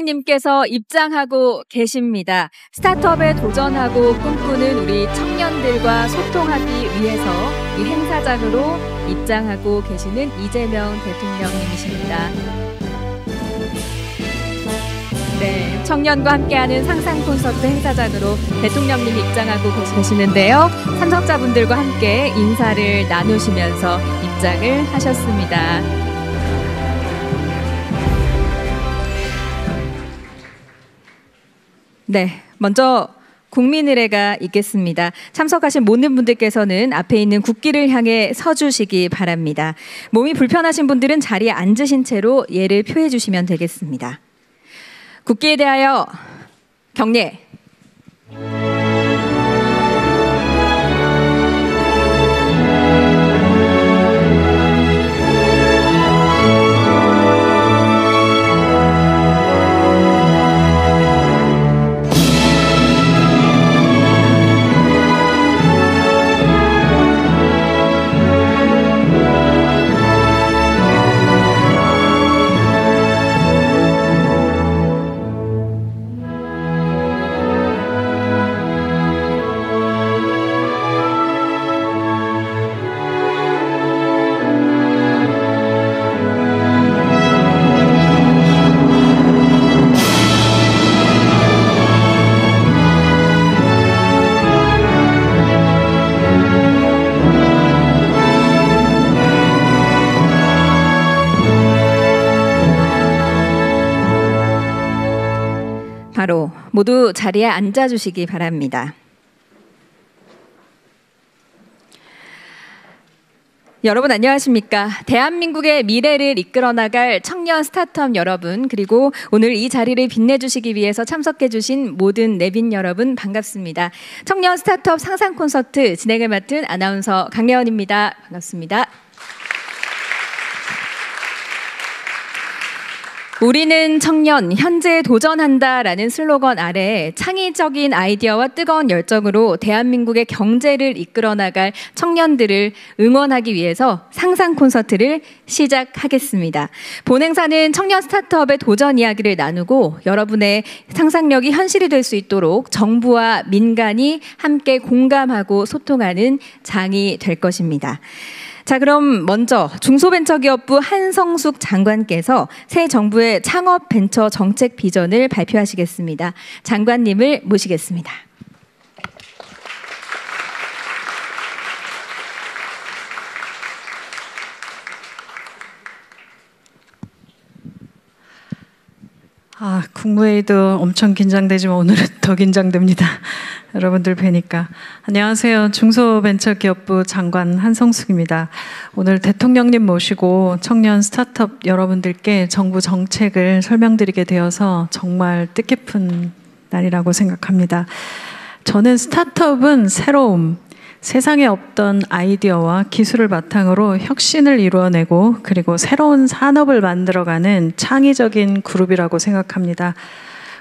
님께서 입장하고 계십니다. 스타트업에 도전하고 꿈꾸는 우리 청년들과 소통하기 위해서 이 행사장으로 입장하고 계시는 이재명 대통령님이십니다. 네, 청년과 함께하는 상상 콘서트 행사장으로 대통령님이 입장하고 계시는데요. 참석자분들과 함께 인사를 나누시면서 입장을 하셨습니다. 네, 먼저 국민의례가 있겠습니다. 참석하신 모든 분들께서는 앞에 있는 국기를 향해 서주시기 바랍니다. 몸이 불편하신 분들은 자리에 앉으신 채로 예를 표해 주시면 되겠습니다. 국기에 대하여 경례. 바로 모두 자리에 앉아주시기 바랍니다. 여러분 안녕하십니까? 대한민국의 미래를 이끌어 나갈 청년 스타트업 여러분, 그리고 오늘 이 자리를 빛내주시기 위해서 참석해 주신 모든 내빈 여러분 반갑습니다. 청년 스타트업 상상 콘서트 진행을 맡은 아나운서 강래원입니다. 반갑습니다. 우리는 청년, 현재에 도전한다라는 슬로건 아래 창의적인 아이디어와 뜨거운 열정으로 대한민국의 경제를 이끌어 나갈 청년들을 응원하기 위해서 상상 콘서트를 시작하겠습니다. 본 행사는 청년 스타트업의 도전 이야기를 나누고 여러분의 상상력이 현실이 될 수 있도록 정부와 민간이 함께 공감하고 소통하는 장이 될 것입니다. 자, 그럼 먼저 중소벤처기업부 한성숙 장관께서 새 정부의 창업 벤처 정책 비전을 발표하시겠습니다. 장관님을 모시겠습니다. 국무회의도 엄청 긴장되지만 오늘은 더 긴장됩니다. 여러분들 뵈니까. 안녕하세요. 중소벤처기업부 장관 한성숙입니다. 오늘 대통령님 모시고 청년 스타트업 여러분들께 정부 정책을 설명드리게 되어서 정말 뜻깊은 날이라고 생각합니다. 저는 스타트업은 새로움, 세상에 없던 아이디어와 기술을 바탕으로 혁신을 이루어내고 그리고 새로운 산업을 만들어가는 창의적인 그룹이라고 생각합니다.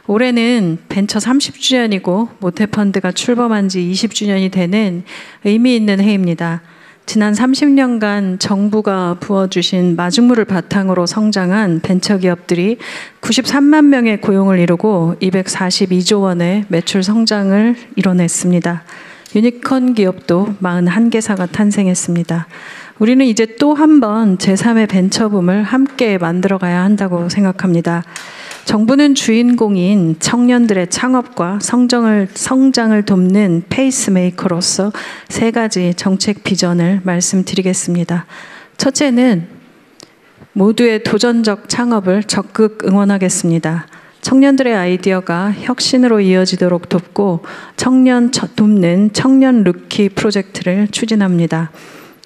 올해는 벤처 30주년이고 모태펀드가 출범한 지 20주년이 되는 의미 있는 해입니다. 지난 30년간 정부가 부어주신 마중물을 바탕으로 성장한 벤처기업들이 93만 명의 고용을 이루고 242조 원의 매출 성장을 이뤄냈습니다. 유니콘 기업도 41개사가 탄생했습니다. 우리는 이제 또 한 번 제3의 벤처붐을 함께 만들어가야 한다고 생각합니다. 정부는 주인공인 청년들의 창업과 성장을 돕는 페이스메이커로서 3가지 정책 비전을 말씀드리겠습니다. 첫째는 모두의 도전적 창업을 적극 응원하겠습니다. 청년들의 아이디어가 혁신으로 이어지도록 돕고 돕는 청년 루키 프로젝트를 추진합니다.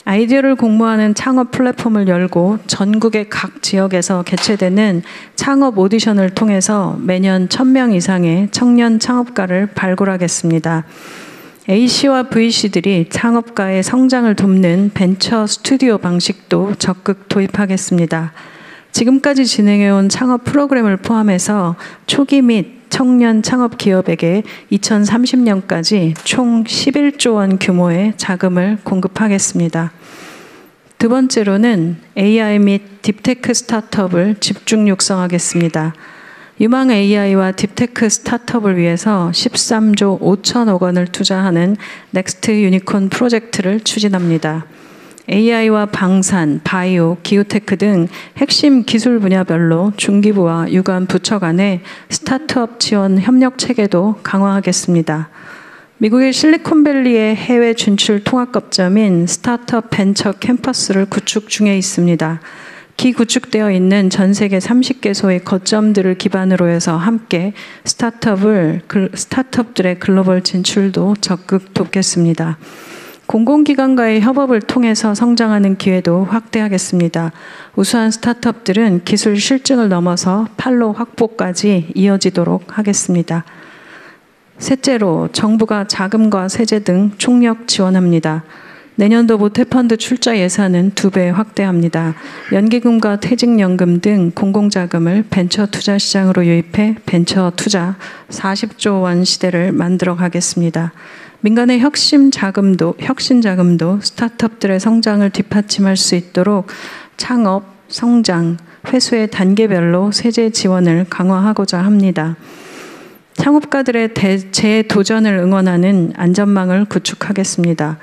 아이디어를 공모하는 창업 플랫폼을 열고 전국의 각 지역에서 개최되는 창업 오디션을 통해서 매년 1000명 이상의 청년 창업가를 발굴하겠습니다. A씨와 V씨들이 창업가의 성장을 돕는 벤처 스튜디오 방식도 적극 도입하겠습니다. 지금까지 진행해온 창업 프로그램을 포함해서 초기 및 청년 창업 기업에게 2030년까지 총 11조 원 규모의 자금을 공급하겠습니다. 두 번째로는 AI 및 딥테크 스타트업을 집중 육성하겠습니다. 유망 AI와 딥테크 스타트업을 위해서 13조 5천억 원을 투자하는 넥스트 유니콘 프로젝트를 추진합니다. AI와 방산, 바이오, 기후테크 등 핵심 기술 분야별로 중기부와 유관 부처 간의 스타트업 지원 협력 체계도 강화하겠습니다. 미국의 실리콘밸리의 해외 진출 통합거점인 스타트업 벤처 캠퍼스를 구축 중에 있습니다. 기구축되어 있는 전 세계 30개소의 거점들을 기반으로 해서 함께 스타트업들의 글로벌 진출도 적극 돕겠습니다. 공공기관과의 협업을 통해서 성장하는 기회도 확대하겠습니다. 우수한 스타트업들은 기술 실증을 넘어서 판로 확보까지 이어지도록 하겠습니다. 셋째로 정부가 자금과 세제 등 총력 지원합니다. 내년도 모태펀드 출자 예산은 2배 확대합니다. 연기금과 퇴직연금 등 공공자금을 벤처 투자 시장으로 유입해 벤처 투자 40조 원 시대를 만들어 가겠습니다. 민간의 혁신 자금도 스타트업들의 성장을 뒷받침할 수 있도록 창업, 성장, 회수의 단계별로 세제 지원을 강화하고자 합니다. 창업가들의 재도전을 응원하는 안전망을 구축하겠습니다.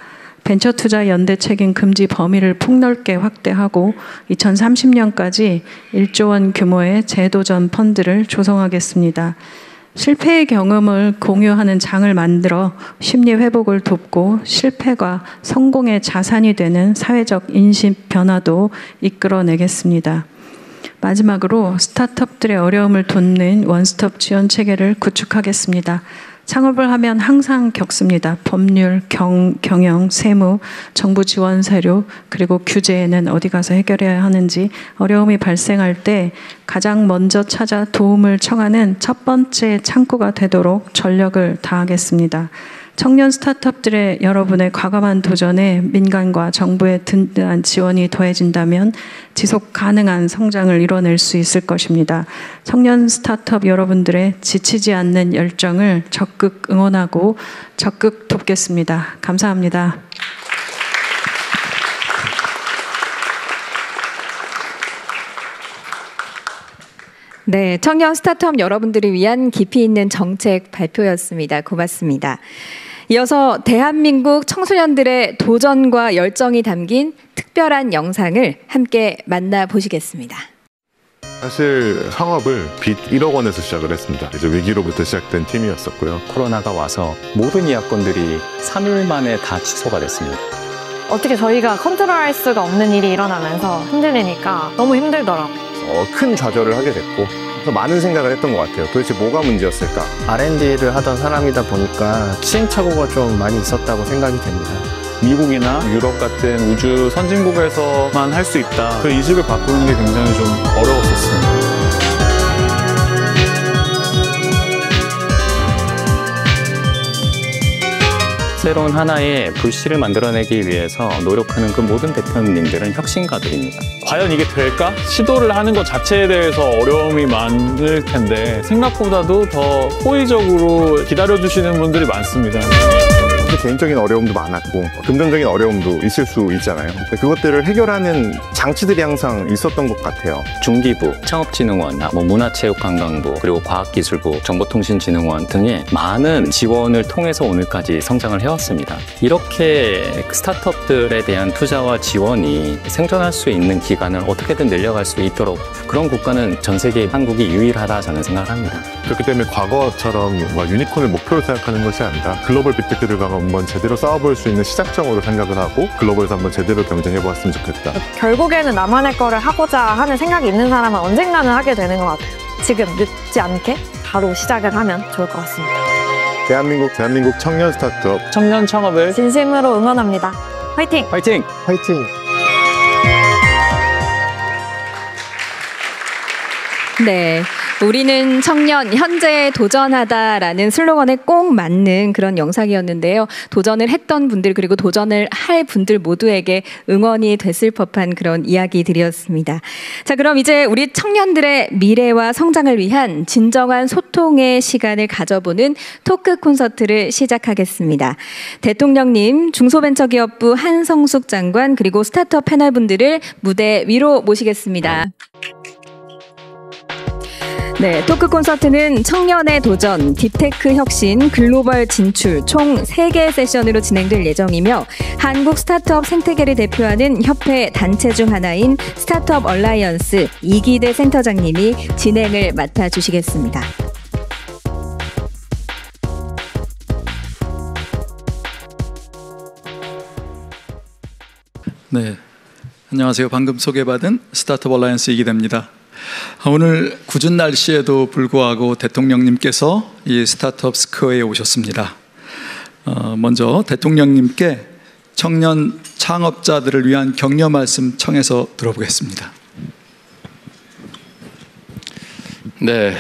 벤처투자 연대 책임 금지 범위를 폭넓게 확대하고 2030년까지 1조 원 규모의 재도전 펀드를 조성하겠습니다. 실패의 경험을 공유하는 장을 만들어 심리 회복을 돕고 실패가 성공의 자산이 되는 사회적 인식 변화도 이끌어내겠습니다. 마지막으로 스타트업들의 어려움을 돕는 원스톱 지원 체계를 구축하겠습니다. 창업을 하면 항상 겪습니다. 법률, 경영, 세무, 정부 지원 사료, 그리고 규제는 어디 가서 해결해야 하는지 어려움이 발생할 때 가장 먼저 찾아 도움을 청하는 첫 번째 창구가 되도록 전력을 다하겠습니다. 청년 스타트업들의 여러분의 과감한 도전에 민간과 정부의 든든한 지원이 더해진다면 지속 가능한 성장을 이뤄낼 수 있을 것입니다. 청년 스타트업 여러분들의 지치지 않는 열정을 적극 응원하고 적극 돕겠습니다. 감사합니다. 네, 청년 스타트업 여러분들을 위한 깊이 있는 정책 발표였습니다. 고맙습니다. 이어서 대한민국 청소년들의 도전과 열정이 담긴 특별한 영상을 함께 만나보시겠습니다. 사실 창업을 빚 1억 원에서 시작을 했습니다. 이제 위기로부터 시작된 팀이었었고요. 코로나가 와서 모든 예약건들이 3일 만에 다 취소가 됐습니다. 어떻게 저희가 컨트롤할 수가 없는 일이 일어나면서 흔들리니까 너무 힘들더라고요. 큰 좌절을 하게 됐고 그래서 많은 생각을 했던 것 같아요. 도대체 뭐가 문제였을까? R&D를 하던 사람이다 보니까 시행착오가 좀 많이 있었다고 생각이 됩니다. 미국이나 유럽 같은 우주 선진국에서만 할 수 있다. 그 인식을 바꾸는 게 굉장히 좀 어려웠었습니다. 새로운 하나의 불씨를 만들어내기 위해서 노력하는 그 모든 대표님들은 혁신가들입니다. 과연 이게 될까? 시도를 하는 것 자체에 대해서 어려움이 많을 텐데 생각보다도 더 호의적으로 기다려주시는 분들이 많습니다. 개인적인 어려움도 많았고 금전적인 어려움도 있을 수 있잖아요. 그것들을 해결하는 장치들이 항상 있었던 것 같아요. 중기부, 창업진흥원, 문화체육관광부, 그리고 과학기술부, 정보통신진흥원 등의 많은 지원을 통해서 오늘까지 성장을 해왔습니다. 이렇게 스타트업들에 대한 투자와 지원이 생존할 수 있는 기간을 어떻게든 늘려갈 수 있도록 그런 국가는 전 세계 한국이 유일하다 저는 생각을 합니다. 그렇기 때문에 과거처럼 유니콘을 목표로 생각하는 것이 아니라 글로벌 빅테크들과 한번 제대로 싸워볼 수 있는 시작점으로 생각을 하고 글로벌에서 한번 제대로 경쟁해보았으면 좋겠다. 결국에는 나만의 거를 하고자 하는 생각이 있는 사람은 언젠가는 하게 되는 것 같아요. 지금 늦지 않게 바로 시작을 하면 좋을 것 같습니다. 대한민국 청년 스타트업 청년 창업을 진심으로 응원합니다. 화이팅! 화이팅! 화이팅! 네, 우리는 청년, 현재에 도전하다라는 슬로건에 꼭 맞는 그런 영상이었는데요. 도전을 했던 분들 그리고 도전을 할 분들 모두에게 응원이 됐을 법한 그런 이야기들이었습니다. 자, 그럼 이제 우리 청년들의 미래와 성장을 위한 진정한 소통의 시간을 가져보는 토크 콘서트를 시작하겠습니다. 대통령님, 중소벤처기업부 한성숙 장관 그리고 스타트업 패널분들을 무대 위로 모시겠습니다. 네, 토크 콘서트는 청년의 도전, 딥테크 혁신, 글로벌 진출 총 3개 세션으로 진행될 예정이며 한국 스타트업 생태계를 대표하는 협회 단체 중 하나인 스타트업 얼라이언스 이기대 센터장님이 진행을 맡아주시겠습니다. 네, 안녕하세요. 방금 소개받은 스타트업 얼라이언스 이기대입니다. 오늘 궂은 날씨에도 불구하고 대통령님께서 이 스타트업 스퀘어에 오셨습니다. 먼저 대통령님께 청년 창업자들을 위한 격려 말씀 청해서 들어보겠습니다. 네,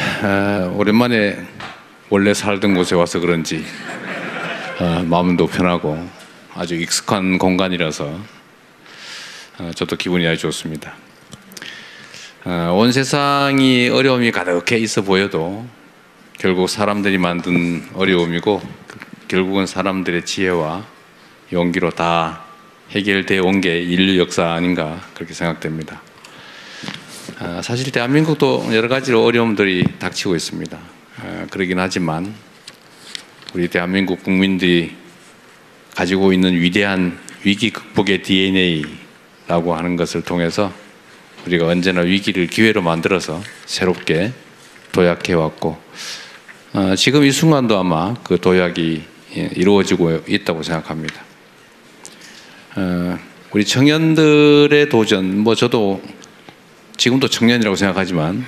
오랜만에 원래 살던 곳에 와서 그런지 마음도 편하고 아주 익숙한 공간이라서 저도 기분이 아주 좋습니다. 온 세상이 어려움이 가득해 있어 보여도 결국 사람들이 만든 어려움이고 결국은 사람들의 지혜와 용기로 다 해결되어 온 게 인류 역사 아닌가 그렇게 생각됩니다. 사실 대한민국도 여러 가지로 어려움들이 닥치고 있습니다. 그러긴 하지만 우리 대한민국 국민들이 가지고 있는 위대한 위기 극복의 DNA라고 하는 것을 통해서 우리가 언제나 위기를 기회로 만들어서 새롭게 도약해왔고 지금 이 순간도 아마 그 도약이 이루어지고 있다고 생각합니다. 우리 청년들의 도전, 저도 지금도 청년이라고 생각하지만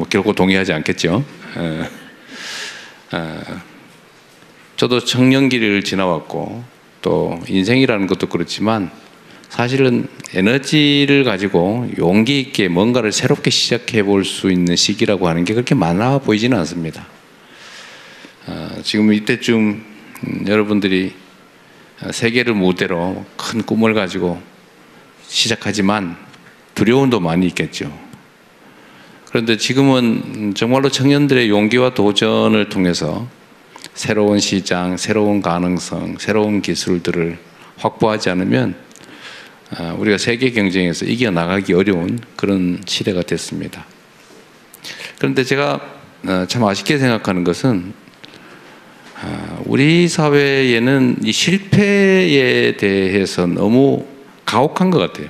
결코 동의하지 않겠죠. 저도 청년기를 지나왔고 또 인생이라는 것도 그렇지만 사실은 에너지를 가지고 용기 있게 뭔가를 새롭게 시작해 볼 수 있는 시기라고 하는 게 그렇게 많아 보이지는 않습니다. 지금 이때쯤 여러분들이 세계를 무대로 큰 꿈을 가지고 시작하지만 두려움도 많이 있겠죠. 그런데 지금은 정말로 청년들의 용기와 도전을 통해서 새로운 시장, 새로운 가능성, 새로운 기술들을 확보하지 않으면 우리가 세계 경쟁에서 이겨나가기 어려운 그런 시대가 됐습니다. 그런데 제가 참 아쉽게 생각하는 것은 우리 사회에는 이 실패에 대해서 너무 가혹한 것 같아요.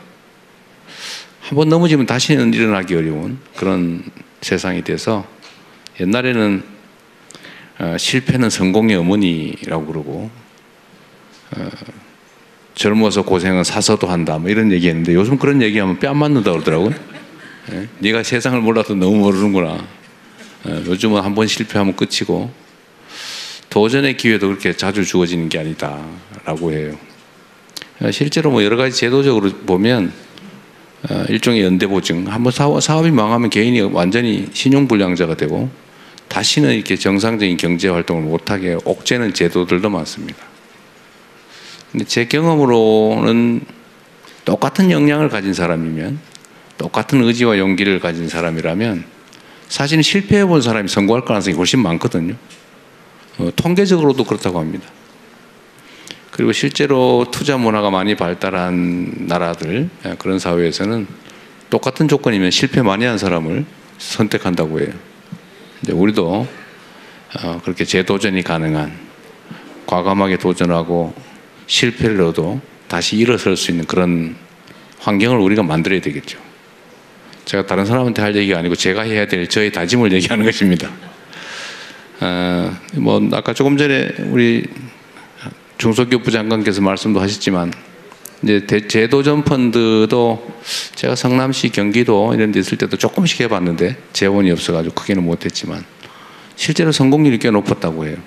한번 넘어지면 다시는 일어나기 어려운 그런 세상이 돼서 옛날에는 실패는 성공의 어머니라고 그러고 젊어서 고생은 사서도 한다 이런 얘기했는데 요즘 그런 얘기하면 뺨 맞는다고 그러더라고요. 네가 세상을 몰라도 너무 모르는구나. 요즘은 한번 실패하면 끝이고 도전의 기회도 그렇게 자주 주어지는 게 아니다 라고 해요. 실제로 여러 가지 제도적으로 보면 일종의 연대보증, 한번 사업이 망하면 개인이 완전히 신용불량자가 되고 다시는 이렇게 정상적인 경제활동을 못하게 옥죄는 제도들도 많습니다. 근데 제 경험으로는 똑같은 역량을 가진 사람이면, 똑같은 의지와 용기를 가진 사람이라면 사실은 실패해 본 사람이 성공할 가능성이 훨씬 많거든요. 통계적으로도 그렇다고 합니다. 그리고 실제로 투자 문화가 많이 발달한 나라들, 그런 사회에서는 똑같은 조건이면 실패 많이 한 사람을 선택한다고 해요. 근데 우리도 그렇게 재도전이 가능한, 과감하게 도전하고 실패를 얻어 다시 일어설 수 있는 그런 환경을 우리가 만들어야 되겠죠. 제가 다른 사람한테 할 얘기가 아니고 제가 해야 될 저의 다짐을 얘기하는 것입니다. 아까 조금 전에 우리 중소기업부 장관께서 말씀도 하셨지만 이제 재도전 펀드도 제가 성남시, 경기도 이런 데 있을 때도 조금씩 해봤는데 재원이 없어가지고 크게는 못했지만 실제로 성공률이 꽤 높았다고 해요.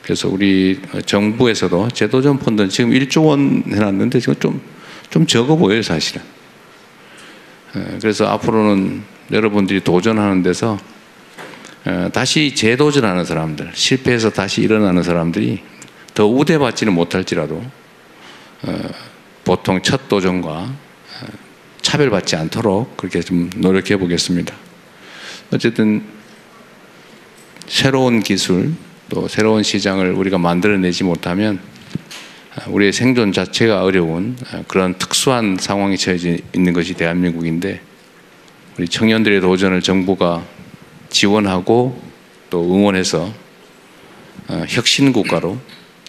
그래서 우리 정부에서도 재도전 펀드는 지금 1조 원 해놨는데 지금 좀 적어 보여요, 사실은. 그래서 앞으로는 여러분들이 도전하는 데서 다시 재도전하는 사람들, 실패해서 다시 일어나는 사람들이 더 우대받지는 못할지라도 보통 첫 도전과 차별받지 않도록 그렇게 좀 노력해 보겠습니다. 어쨌든 새로운 기술 또 새로운 시장을 우리가 만들어내지 못하면 우리의 생존 자체가 어려운 그런 특수한 상황에 처해져 있는 것이 대한민국인데 우리 청년들의 도전을 정부가 지원하고 또 응원해서 혁신 국가로,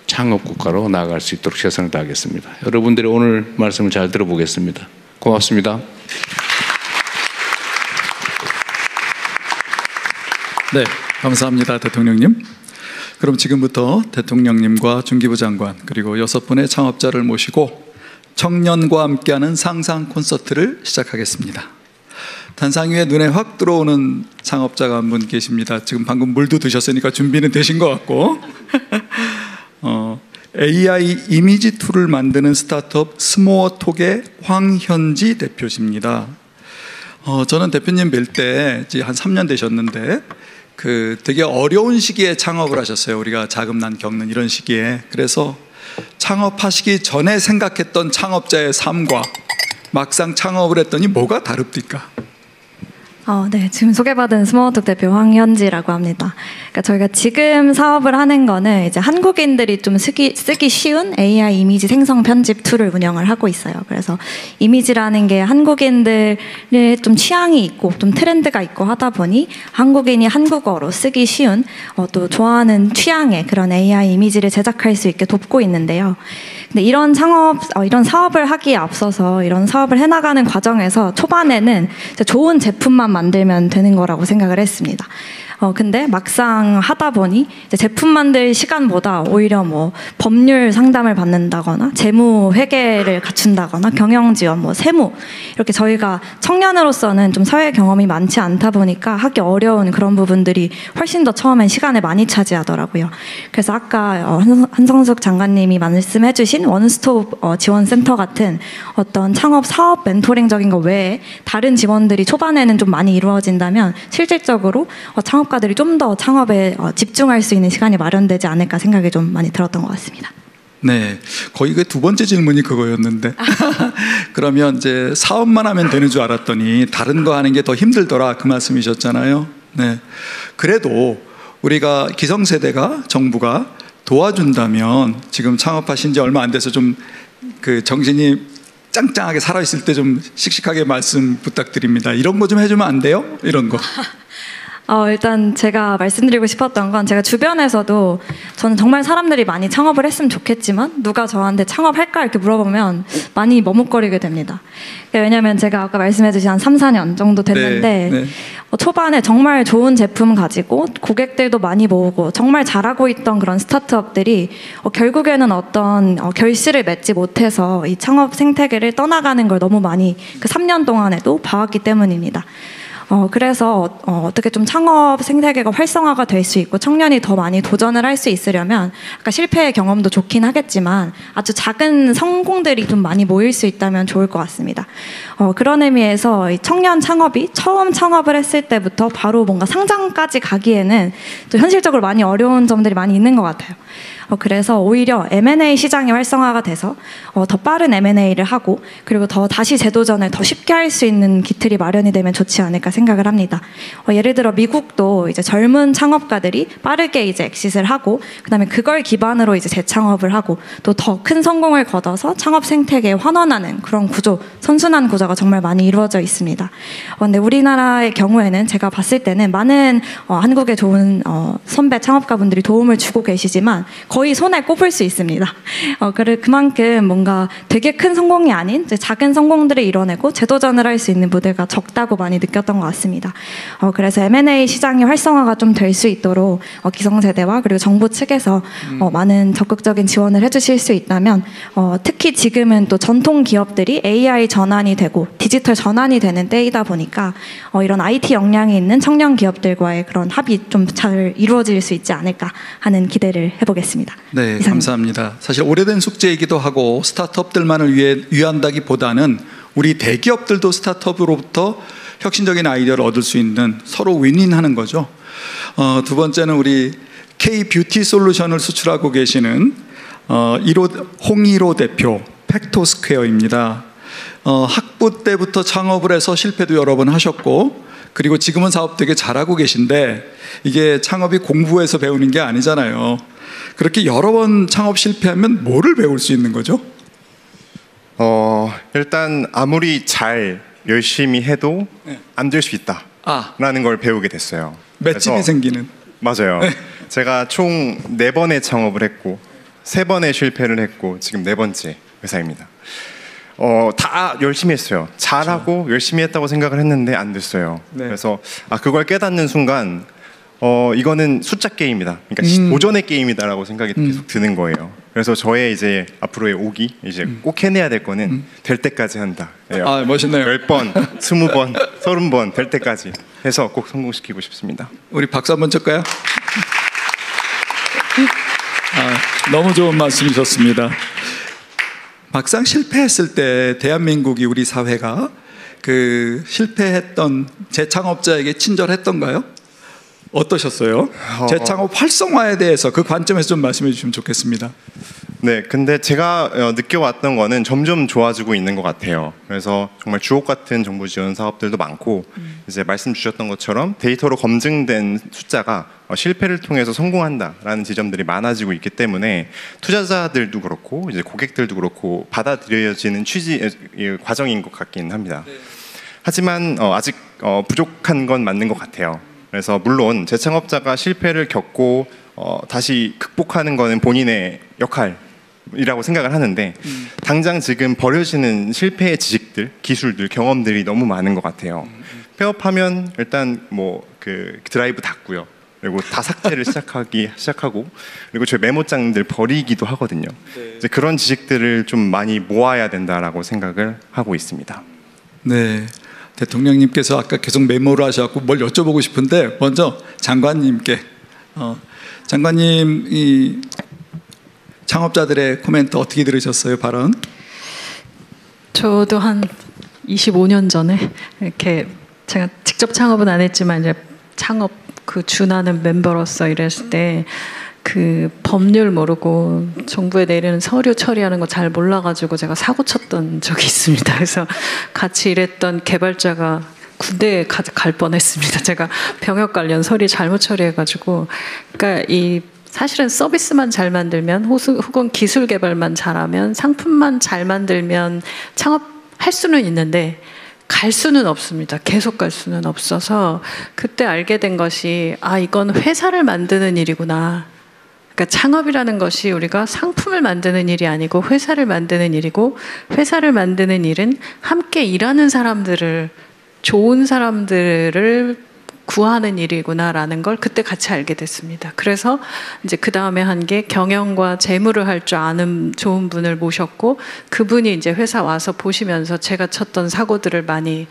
창업 국가로 나아갈 수 있도록 최선을 다하겠습니다. 여러분들의 오늘 말씀을 잘 들어보겠습니다. 고맙습니다. 네, 감사합니다, 대통령님. 그럼 지금부터 대통령님과 중기부 장관 그리고 6분의 창업자를 모시고 청년과 함께하는 상상 콘서트를 시작하겠습니다. 단상 위에 눈에 확 들어오는 창업자가 한 분 계십니다. 지금 방금 물도 드셨으니까 준비는 되신 것 같고 AI 이미지 툴을 만드는 스타트업 스모어톡의 황현지 대표십니다. 저는 대표님 뵐 때 한 3년 되셨는데 되게 어려운 시기에 창업을 하셨어요. 우리가 자금난 겪는 이런 시기에. 그래서 창업하시기 전에 생각했던 창업자의 삶과 막상 창업을 했더니 뭐가 다릅니까? 네, 지금 소개받은 스모어톡 대표 황현지라고 합니다. 그러니까 저희가 지금 사업을 하는 거는 이제 한국인들이 좀 쓰기 쉬운 AI 이미지 생성 편집 툴을 운영을 하고 있어요. 그래서 이미지라는 게 한국인들의 좀 취향이 있고 좀 트렌드가 있고 하다 보니 한국인이 한국어로 쓰기 쉬운 또 좋아하는 취향의 그런 AI 이미지를 제작할 수 있게 돕고 있는데요. 근데 이런 사업을 하기에 앞서서 이런 사업을 해나가는 과정에서 초반에는 좋은 제품만 만들면 되는 거라고 생각을 했습니다. 근데 막상 하다 보니 이제 제품 만들 시간보다 오히려 뭐 법률 상담을 받는다거나 재무 회계를 갖춘다거나 경영 지원, 뭐 세무 이렇게 저희가 청년으로서는 좀 사회 경험이 많지 않다 보니까 하기 어려운 그런 부분들이 훨씬 더 처음엔 시간을 많이 차지하더라고요. 그래서 아까 한성숙 장관님이 말씀해주신 원스톱 지원센터 같은 어떤 창업 사업 멘토링적인 거 외에 다른 지원들이 초반에는 좀 많이 이루어진다면 실질적으로 창업가들이 좀 더 창업에 집중할 수 있는 시간이 마련되지 않을까 생각이 좀 많이 들었던 것 같습니다. 네, 거의 그 두 번째 질문이 그거였는데 그러면 이제 사업만 하면 되는 줄 알았더니 다른 거 하는 게 더 힘들더라 그 말씀이셨잖아요. 네, 그래도 우리가 기성세대가 정부가 도와준다면 지금 창업하신 지 얼마 안 돼서 좀 정신이 짱짱하게 살아있을 때 좀 씩씩하게 말씀 부탁드립니다. 이런 거 좀 해주면 안 돼요? 이런 거. 일단 제가 말씀드리고 싶었던 건 제가 주변에서도 저는 정말 사람들이 많이 창업을 했으면 좋겠지만 누가 저한테 창업할까 이렇게 물어보면 많이 머뭇거리게 됩니다. 왜냐하면 제가 아까 말씀해주신 한 3, 4년 정도 됐는데 네. 초반에 정말 좋은 제품 가지고 고객들도 많이 모으고 정말 잘하고 있던 그런 스타트업들이 결국에는 어떤 결실을 맺지 못해서 이 창업 생태계를 떠나가는 걸 너무 많이 그 3년 동안에도 봐왔기 때문입니다. 그래서 어떻게 좀 창업 생태계가 활성화가 될 수 있고 청년이 더 많이 도전을 할 수 있으려면 아까 실패의 경험도 좋긴 하겠지만 아주 작은 성공들이 좀 많이 모일 수 있다면 좋을 것 같습니다. 그런 의미에서 이 청년 창업이 처음 창업을 했을 때부터 바로 뭔가 상장까지 가기에는 또 현실적으로 많이 어려운 점들이 많이 있는 것 같아요. 그래서 오히려 M&A 시장이 활성화가 돼서 더 빠른 M&A를 하고 그리고 다시 재도전을 더 쉽게 할 수 있는 기틀이 마련이 되면 좋지 않을까 생각을 합니다. 예를 들어 미국도 이제 젊은 창업가들이 빠르게 이제 엑싯을 하고 그다음에 그걸 기반으로 이제 재창업을 하고 또 더 큰 성공을 거둬서 창업 생태계에 환원하는 그런 구조, 선순환 구조가 정말 많이 이루어져 있습니다. 근데 우리나라의 경우에는 제가 봤을 때는 많은 한국의 좋은 선배 창업가분들이 도움을 주고 계시지만 거의 손에 꼽을 수 있습니다. 그만큼 뭔가 되게 큰 성공이 아닌 작은 성공들을 이뤄내고 재도전을 할 수 있는 무대가 적다고 많이 느꼈던 것 같습니다. 그래서 M&A 시장이 활성화가 좀 될 수 있도록 기성세대와 그리고 정부 측에서 많은 적극적인 지원을 해주실 수 있다면 특히 지금은 또 전통 기업들이 AI 전환이 되고 디지털 전환이 되는 때이다 보니까 이런 IT 역량이 있는 청년 기업들과의 그런 합이 좀 잘 이루어질 수 있지 않을까 하는 기대를 해보겠습니다. 네, 이상입니다. 감사합니다. 사실 오래된 숙제이기도 하고 스타트업들만을 위한다기보다는 우리 대기업들도 스타트업으로부터 혁신적인 아이디어를 얻을 수 있는 서로 윈윈하는 거죠. 두 번째는 우리 K-뷰티 솔루션을 수출하고 계시는 홍일호 대표 팩토스퀘어입니다. 학부 때부터 창업을 해서 실패도 여러 번 하셨고 그리고 지금은 사업 되게 잘하고 계신데 이게 창업이 공부해서 배우는 게 아니잖아요. 그렇게 여러 번 창업 실패하면 뭐를 배울 수 있는 거죠? 일단 아무리 잘 열심히 해도 안 될 수 있다라는 걸 배우게 됐어요. 맷집이 생기는. 맞아요. 제가 총 4번의 창업을 했고 3번의 실패를 했고 지금 4번째 회사입니다. 다 열심히 했어요. 잘하고 열심히 했다고 생각을 했는데 안 됐어요. 네. 그래서 그걸 깨닫는 순간 이거는 숫자 게임이다. 그러니까 도전의 게임이다라고 생각이 계속 드는 거예요. 그래서 저의 이제 앞으로의 오기 이제 꼭 해내야 될 거는 될 때까지 한다. 아, 멋있네요. 10번, 20번, 30번 될 때까지 해서 꼭 성공시키고 싶습니다. 우리 박수 한번 칠까요? 너무 좋은 말씀이셨습니다. 막상 실패했을 때 대한민국이 우리 사회가 그 실패했던 재창업자에게 친절했던가요? 어떠셨어요? 재창업 활성화에 대해서 그 관점에서 좀 말씀해 주시면 좋겠습니다. 네, 근데 제가 느껴왔던 거는 점점 좋아지고 있는 것 같아요. 그래서 정말 주옥 같은 정부 지원 사업들도 많고 이제 말씀 주셨던 것처럼 데이터로 검증된 숫자가 실패를 통해서 성공한다라는 지점들이 많아지고 있기 때문에 투자자들도 그렇고 이제 고객들도 그렇고 받아들여지는 과정인 것 같긴 합니다. 하지만 아직 부족한 건 맞는 것 같아요. 그래서 물론 재창업자가 실패를 겪고 다시 극복하는 거는 본인의 역할이라고 생각을 하는데 당장 지금 버려지는 실패의 지식들, 기술들, 경험들이 너무 많은 것 같아요. 폐업하면 일단 그 드라이브 닫고요. 그리고 다 삭제를 시작하고 그리고 저희 메모장들 버리기도 하거든요. 이제 그런 지식들을 좀 많이 모아야 된다라고 생각을 하고 있습니다. 네. 대통령님께서 아까 계속 메모를 하셔서 뭘 여쭤보고 싶은데 먼저 장관님께 장관님 이 창업자들의 코멘트 어떻게 들으셨어요? 발언? 저도 한 25년 전에 이렇게 제가 직접 창업은 안 했지만 이제 창업 그 준하는 멤버로서 일했을 때 그 법률 모르고 정부에 내리는 서류 처리하는 거 잘 몰라가지고 제가 사고 쳤던 적이 있습니다. 그래서 같이 일했던 개발자가 군대에 갈 뻔했습니다. 제가 병역 관련 서류 잘못 처리해가지고, 그러니까 이 사실은 서비스만 잘 만들면 혹은 기술 개발만 잘하면 상품만 잘 만들면 창업할 수는 있는데 갈 수는 없습니다. 계속 갈 수는 없어서 그때 알게 된 것이 이건 회사를 만드는 일이구나. 그러니까 창업이라는 것이 우리가 상품을 만드는 일이 아니고 회사를 만드는 일이고 회사를 만드는 일은 함께 일하는 사람들을 좋은 사람들을 구하는 일이구나라는 걸 그때 같이 알게 됐습니다. 그래서 이제 그 다음에 한 게 경영과 재무를 할 줄 아는 좋은 분을 모셨고 그분이 이제 회사 와서 보시면서 제가 쳤던 사고들을 많이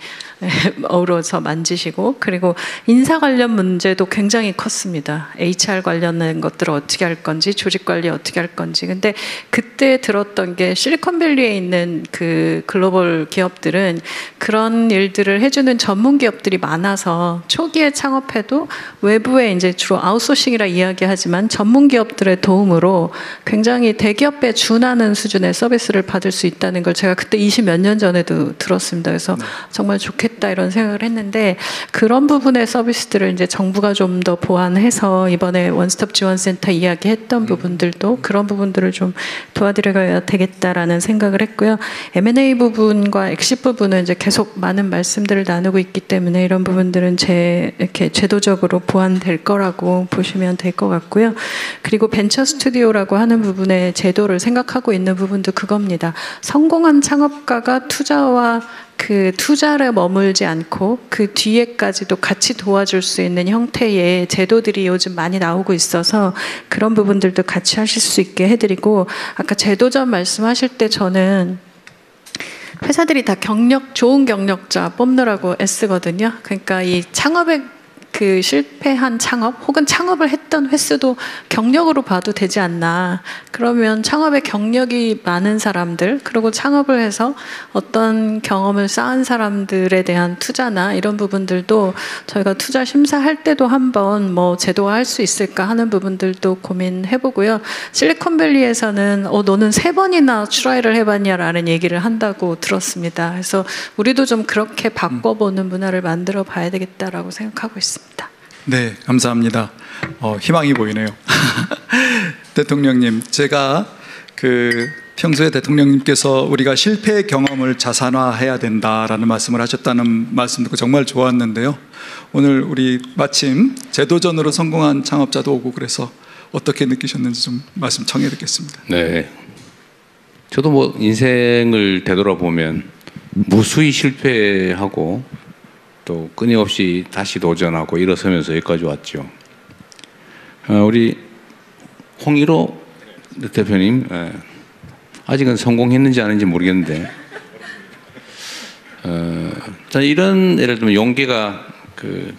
어우러서 만지시고 그리고 인사 관련 문제도 굉장히 컸습니다. HR 관련된 것들을 어떻게 할 건지 조직 관리 어떻게 할 건지. 근데 그때 들었던 게 실리콘밸리에 있는 그 글로벌 기업들은 그런 일들을 해주는 전문 기업들이 많아서 초기에 창업해도 외부에 이제 주로 아웃소싱이라 이야기하지만 전문 기업들의 도움으로 굉장히 대기업에 준하는 수준의 서비스를 받을 수 있다는 걸 제가 그때 20몇 년 전에도 들었습니다. 그래서 정말 좋겠다 이런 생각을 했는데 그런 부분의 서비스들을 이제 정부가 좀 더 보완해서 이번에 원스톱 지원센터 이야기했던 부분들도 그런 부분들을 좀 도와드려야 되겠다라는 생각을 했고요. M&A 부분과 엑시 부분은 이제 계속 많은 말씀들을 나누고 있기 때문에 이런 부분들은 이렇게 제도적으로 보완될 거라고 보시면 될 것 같고요. 그리고 벤처 스튜디오라고 하는 부분의 제도를 생각하고 있는 부분도 그겁니다. 성공한 창업가가 투자와 그 투자를 머물지 않고 그 뒤에까지도 같이 도와줄 수 있는 형태의 제도들이 요즘 많이 나오고 있어서 그런 부분들도 같이 하실 수 있게 해드리고 아까 제도전 말씀하실 때 저는 회사들이 다 좋은 경력자 뽑느라고 애쓰거든요. 그러니까 이 창업에 그 실패한 창업 혹은 창업을 했던 횟수도 경력으로 봐도 되지 않나. 그러면 창업에 경력이 많은 사람들 그리고 창업을 해서 어떤 경험을 쌓은 사람들에 대한 투자나 이런 부분들도 저희가 투자 심사할 때도 한번 제도화할 수 있을까 하는 부분들도 고민해보고요. 실리콘밸리에서는 너는 3번이나 트라이를 해봤냐라는 얘기를 한다고 들었습니다. 그래서 우리도 좀 그렇게 바꿔보는 문화를 만들어 봐야 되겠다라고 생각하고 있습니다. 네, 감사합니다. 희망이 보이네요. 대통령님, 제가 그 평소에 대통령님께서 우리가 실패의 경험을 자산화해야 된다라는 말씀을 하셨다는 말씀 듣고 정말 좋았는데요. 오늘 우리 마침 재도전으로 성공한 창업자도 오고 그래서 어떻게 느끼셨는지 좀 말씀 청해 듣겠습니다. 네. 저도 뭐 인생을 되돌아보면 무수히 실패하고 또 끊임없이 다시 도전하고 일어서면서 여기까지 왔죠. 우리 홍일호 대표님, 아직은 성공했는지 아닌지 모르겠는데, 이런 예를 들면 용기가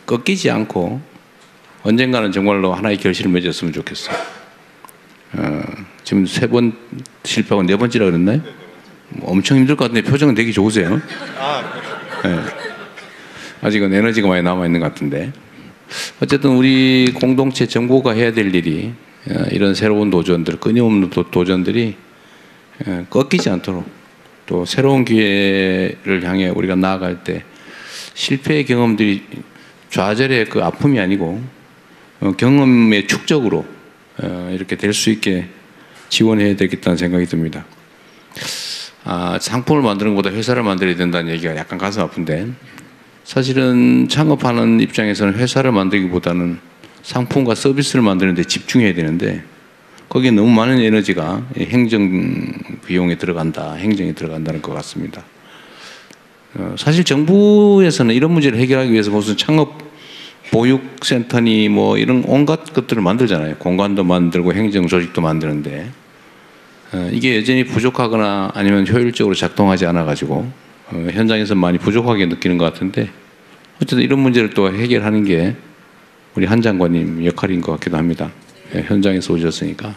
꺾이지 않고 언젠가는 정말로 하나의 결실을 맺었으면 좋겠어요. 지금 3번 실패하고 4번째라 그랬나요? 엄청 힘들 것 같은데 표정은 되게 좋으세요. 네. 아직은 에너지가 많이 남아있는 것 같은데, 어쨌든 우리 공동체 정부가 해야 될 일이 이런 새로운 도전들, 끊임없는 도전들이 꺾이지 않도록, 또 새로운 기회를 향해 우리가 나아갈 때 실패의 경험들이 좌절의 그 아픔이 아니고 경험의 축적으로 이렇게 될 수 있게 지원해야 되겠다는 생각이 듭니다. 상품을 만드는 것보다 회사를 만들어야 된다는 얘기가 약간 가슴 아픈데, 사실은 창업하는 입장에서는 회사를 만들기보다는 상품과 서비스를 만드는 데 집중해야 되는데, 거기에 너무 많은 에너지가 행정 비용에 들어간다, 행정에 들어간다는 것 같습니다. 사실 정부에서는 이런 문제를 해결하기 위해서 무슨 창업 보육센터니 뭐 이런 온갖 것들을 만들잖아요. 공간도 만들고 행정 조직도 만드는데, 이게 여전히 부족하거나 아니면 효율적으로 작동하지 않아가지고 현장에서 많이 부족하게 느끼는 것 같은데, 어쨌든 이런 문제를 또 해결하는 게 우리 한 장관님 역할인 것 같기도 합니다. 현장에서 오셨으니까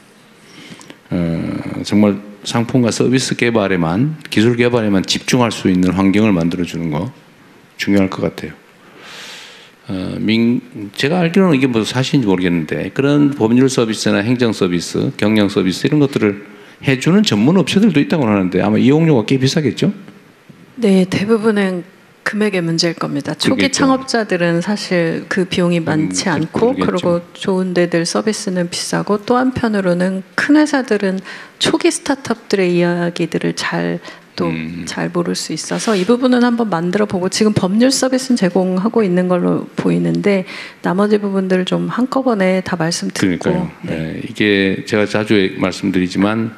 정말 상품과 서비스 개발에만, 기술 개발에만 집중할 수 있는 환경을 만들어주는 거 중요할 것 같아요. 제가 알기로는 이게 무슨 사실인지 모르겠는데, 그런 법률 서비스나 행정 서비스, 경영 서비스 이런 것들을 해주는 전문 업체들도 있다고 하는데 아마 이용료가 꽤 비싸겠죠? 네, 대부분은 금액의 문제일 겁니다. 초기 그러겠죠. 창업자들은 사실 그 비용이 많지 않고, 그러겠죠. 그리고 좋은 데들 서비스는 비싸고, 또 한편으로는 큰 회사들은 초기 스타트업들의 이야기들을 잘 모를 수 있어서 이 부분은 한번 만들어 보고, 지금 법률 서비스는 제공하고 있는 걸로 보이는데 나머지 부분들을 좀 한꺼번에 다 말씀 듣고. 그러니까요. 네. 이게 제가 자주 말씀드리지만,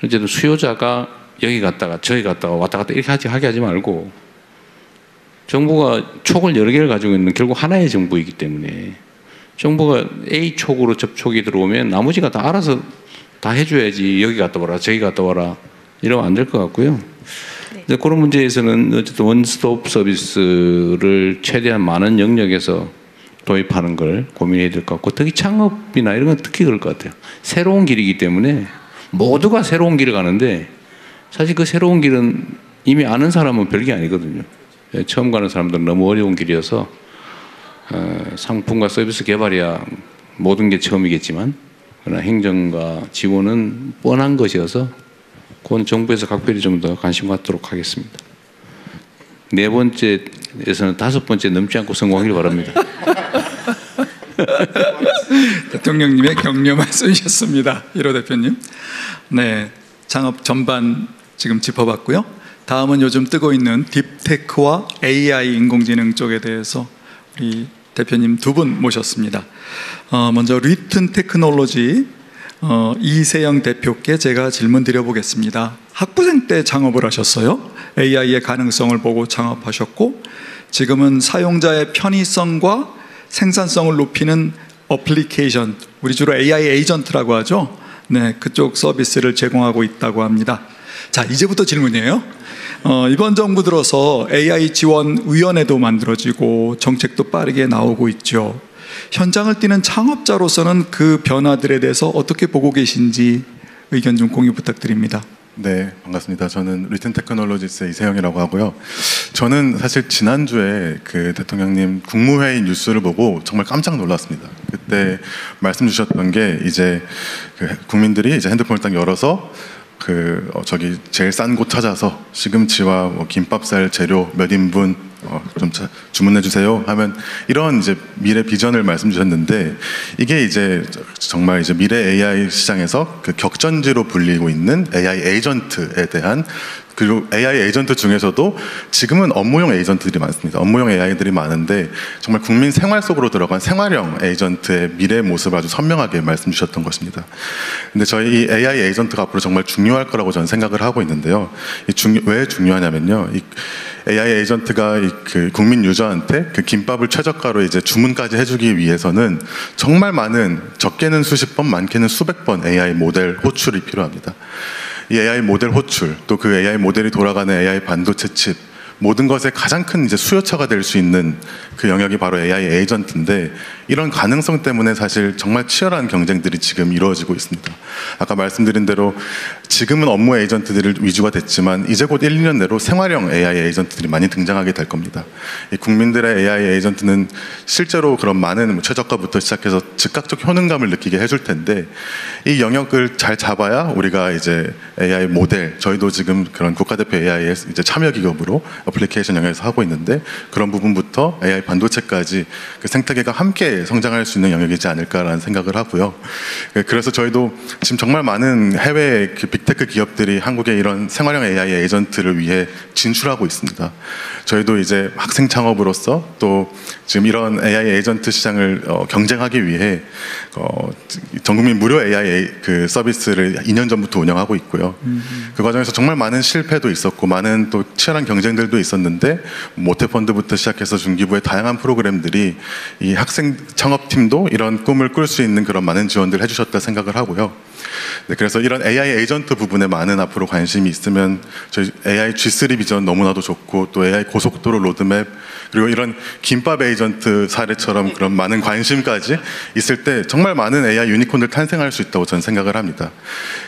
어쨌든 수요자가 여기 갔다가 저기 갔다가 왔다 갔다 이렇게 하게 하지 말고, 정부가 촉을 여러 개를 가지고 있는 결국 하나의 정부이기 때문에 정부가 A 촉으로 접촉이 들어오면 나머지가 다 알아서 다 해줘야지, 여기 갔다 와라 저기 갔다 와라 이러면 안 될 것 같고요. 네. 그런 문제에서는 어쨌든 원스톱 서비스를 최대한 많은 영역에서 도입하는 걸 고민해야 될 것 같고, 특히 창업이나 이런 건 특히 그럴 것 같아요. 새로운 길이기 때문에 모두가 새로운 길을 가는데, 사실 그 새로운 길은 이미 아는 사람은 별게 아니거든요. 처음 가는 사람들은 너무 어려운 길이어서 상품과 서비스 개발이야 모든 게 처음이겠지만, 그러나 행정과 지원은 뻔한 것이어서 그건 정부에서 각별히 좀 더 관심 갖도록 하겠습니다. 4번째에서는 5번째 넘지 않고 성공하길 바랍니다. 대통령님의 격려 말씀이셨습니다. 1호 대표님. 네, 창업 전반 지금 짚어봤고요. 다음은 요즘 뜨고 있는 딥테크와 AI 인공지능 쪽에 대해서 우리 대표님 2분 모셨습니다. 먼저 리튼 테크놀로지 이세영 대표께 제가 질문 드려보겠습니다. 학부생 때 창업을 하셨어요. AI의 가능성을 보고 창업하셨고, 지금은 사용자의 편의성과 생산성을 높이는 어플리케이션, 우리 주로 AI 에이전트라고 하죠. 네, 그쪽 서비스를 제공하고 있다고 합니다. 자, 이제부터 질문이에요. 이번 정부 들어서 AI 지원 위원회도 만들어지고 정책도 빠르게 나오고 있죠. 현장을 뛰는 창업자로서는 그 변화들에 대해서 어떻게 보고 계신지 의견 좀 공유 부탁드립니다. 네, 반갑습니다. 저는 리튼 테크놀로지스의 이세영이라고 하고요. 저는 사실 지난주에 그 대통령님 국무회의 뉴스를 보고 정말 깜짝 놀랐습니다. 그때 말씀 주셨던 게, 이제 그 국민들이 이제 핸드폰을 딱 열어서 저기 제일 싼 곳 찾아서 시금치와 뭐 김밥 쌀 재료 몇 인분 좀 주문해 주세요 하면 이런 이제 미래 비전을 말씀 주셨는데 이게 이제 정말 이제 미래 AI 시장에서 그 격전지로 불리고 있는 AI 에이전트에 대한 그리고 AI 에이전트 중에서도 지금은 업무용 에이전트들이 많습니다. 업무용 AI들이 많은데 정말 국민 생활 속으로 들어간 생활형 에이전트의 미래의 모습을 아주 선명하게 말씀 주셨던 것입니다. 근데 저희 이 AI 에이전트가 앞으로 정말 중요할 거라고 저는 생각을 하고 있는데요. 왜 중요하냐면요. 이 AI 에이전트가 그 국민 유저한테 그 김밥을 최저가로 이제 주문까지 해주기 위해서는 정말 많은 적게는 수십 번, 많게는 수백 번 AI 모델 호출이 필요합니다. 이 AI 모델 호출, 또 그 AI 모델이 돌아가는 AI 반도체 칩, 모든 것의 가장 큰 이제 수요처가 될 수 있는 그 영역이 바로 AI 에이전트인데 이런 가능성 때문에 사실 정말 치열한 경쟁들이 지금 이루어지고 있습니다. 아까 말씀드린 대로 지금은 업무 에이전트들이 위주가 됐지만 이제 곧 1, 2년 내로 생활형 AI 에이전트들이 많이 등장하게 될 겁니다. 이 국민들의 AI 에이전트는 실제로 그런 많은 최저가부터 시작해서 즉각적 효능감을 느끼게 해줄 텐데 이 영역을 잘 잡아야 우리가 이제 AI 모델, 저희도 지금 그런 국가대표 AI의 이제 참여 기업으로 어플리케이션 영역에서 하고 있는데 그런 부분부터 AI 반도체까지 그 생태계가 함께 성장할 수 있는 영역이지 않을까라는 생각을 하고요. 그래서 저희도 지금 정말 많은 해외 빅테크 기업들이 한국의 이런 생활형 AI 에이전트를 위해 진출하고 있습니다. 저희도 이제 학생 창업으로서 또 지금 이런 AI 에이전트 시장을 경쟁하기 위해 전국민 무료 AI 그 서비스를 2년 전부터 운영하고 있고요. 그 과정에서 정말 많은 실패도 있었고 많은 또 치열한 경쟁들도 있었는데 모태펀드부터 시작해서 중기부의 다양한 프로그램들이 이 학생 창업팀도 이런 꿈을 꿀 수 있는 그런 많은 지원들을 해주셨다 생각을 하고요. 네, 그래서 이런 AI 에이전트 부분에 많은 앞으로 관심이 있으면 저희 AI G3 비전 너무나도 좋고 또 AI 고속도로 로드맵 그리고 이런 김밥 에이전트 사례처럼 그런 많은 관심까지 있을 때 정말 많은 AI 유니콘들 탄생할 수 있다고 저는 생각을 합니다.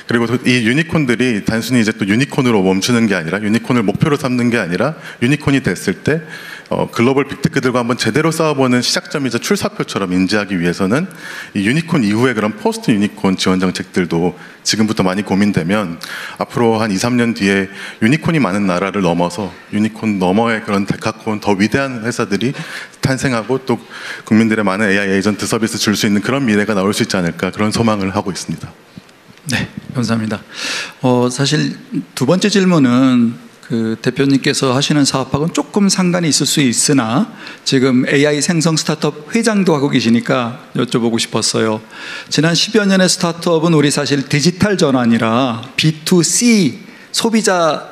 그리고 이 유니콘들이 단순히 이제 또 유니콘으로 멈추는 게 아니라 유니콘을 목표로 삼는 게 아니라 유니콘이 됐을 때 글로벌 빅테크들과 한번 제대로 싸워보는 시작점이자 출사표처럼 인지하기 위해서는 이 유니콘 이후에 그런 포스트 유니콘 지원 정책들도 지금부터 많이 고민되면 앞으로 한 2, 3년 뒤에 유니콘이 많은 나라를 넘어서 유니콘 너머의 그런 데카콘 더 위대한 회사들이 탄생하고 또 국민들의 많은 AI 에이전트 서비스 줄 수 있는 그런 미래가 나올 수 있지 않을까 그런 소망을 하고 있습니다. 네, 감사합니다. 사실 두 번째 질문은 그 대표님께서 하시는 사업하고는 조금 상관이 있을 수 있으나 지금 AI 생성 스타트업 회장도 하고 계시니까 여쭤보고 싶었어요. 지난 10여 년의 스타트업은 우리 사실 디지털 전환이라 B2C 소비자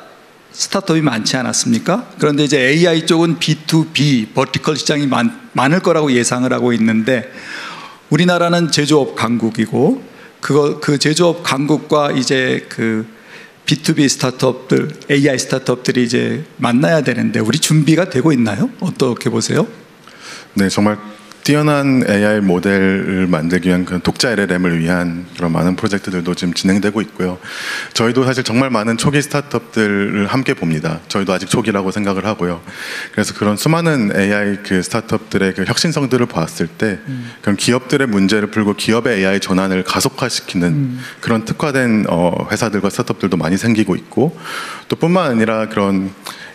스타트업이 많지 않았습니까? 그런데 이제 AI 쪽은 B2B 버티컬 시장이 많을 거라고 예상을 하고 있는데 우리나라는 제조업 강국이고 그 제조업 강국과 이제 그 B2B 스타트업들, AI 스타트업들이 이제 만나야 되는데 우리 준비가 되고 있나요? 어떻게 보세요? 네, 정말 뛰어난 AI 모델을 만들기 위한 그런 독자 LLM을 위한 그런 많은 프로젝트들도 지금 진행되고 있고요. 저희도 사실 정말 많은 초기 스타트업들을 함께 봅니다. 저희도 아직 초기라고 생각을 하고요. 그래서 그런 수많은 AI 그 스타트업들의 그 혁신성들을 봤을 때 그런 기업들의 문제를 풀고 기업의 AI 전환을 가속화시키는 그런 특화된 회사들과 스타트업들도 많이 생기고 있고 또 뿐만 아니라 그런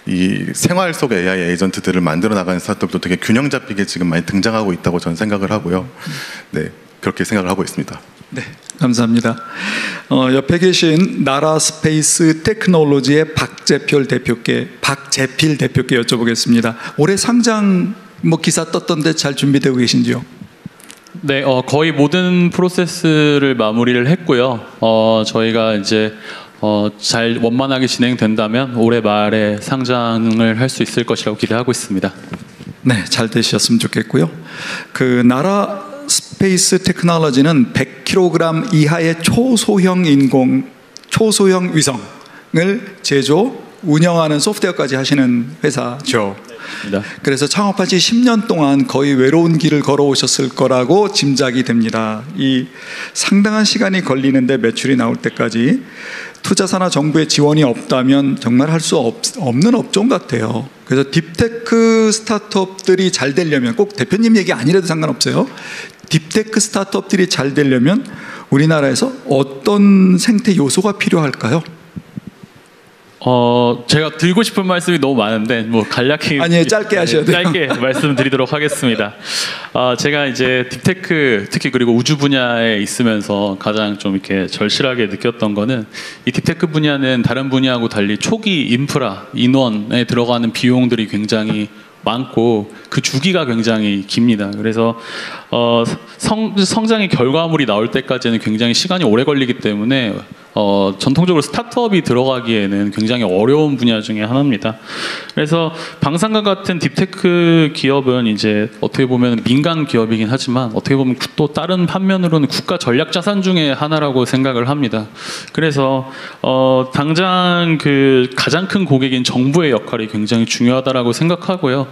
이 생활 속 AI 에이전트들을 만들어 나가는 스타트업도 되게 균형 잡히게 지금 많이 등장하고 있다고 저는 생각을 하고요. 네, 그렇게 생각을 하고 있습니다. 네, 감사합니다. 옆에 계신 나라 스페이스 테크놀로지의 박재필 대표께 여쭤보겠습니다. 올해 상장 기사 떴던데 잘 준비되고 계신지요? 네, 거의 모든 프로세스를 마무리를 했고요. 저희가 이제 잘 원만하게 진행된다면 올해 말에 상장을 할 수 있을 것이라고 기대하고 있습니다. 네, 잘 되셨으면 좋겠고요. 그 나라 스페이스 테크놀로지는 100kg 이하의 초소형 위성을 제조, 운영하는 소프트웨어까지 하시는 회사죠. 네, 그래서 창업한 지 10년 동안 거의 외로운 길을 걸어오셨을 거라고 짐작이 됩니다. 이 상당한 시간이 걸리는데 매출이 나올 때까지 투자사나 정부의 지원이 없다면 정말 할 수 없는 업종 같아요. 그래서 딥테크 스타트업들이 잘 되려면 꼭 대표님 얘기 아니라도 상관없어요. 딥테크 스타트업들이 잘 되려면 우리나라에서 어떤 생태 요소가 필요할까요? 제가 드리고 싶은 말씀이 너무 많은데 뭐 간략히 아니요, 짧게 하셔야 돼요. 짧게 말씀드리도록 하겠습니다. 제가 이제 딥테크 특히 그리고 우주 분야에 있으면서 가장 좀 이렇게 절실하게 느꼈던 거는 이 딥테크 분야는 다른 분야하고 달리 초기 인프라 인원에 들어가는 비용들이 굉장히 많고 그 주기가 굉장히 깁니다. 그래서 성장의 결과물이 나올 때까지는 굉장히 시간이 오래 걸리기 때문에 전통적으로 스타트업이 들어가기에는 굉장히 어려운 분야 중에 하나입니다. 그래서 방산과 같은 딥테크 기업은 이제 어떻게 보면 민간 기업이긴 하지만 어떻게 보면 또 다른 반면으로는 국가 전략 자산 중에 하나라고 생각을 합니다. 그래서 당장 그 가장 큰 고객인 정부의 역할이 굉장히 중요하다라고 생각하고요.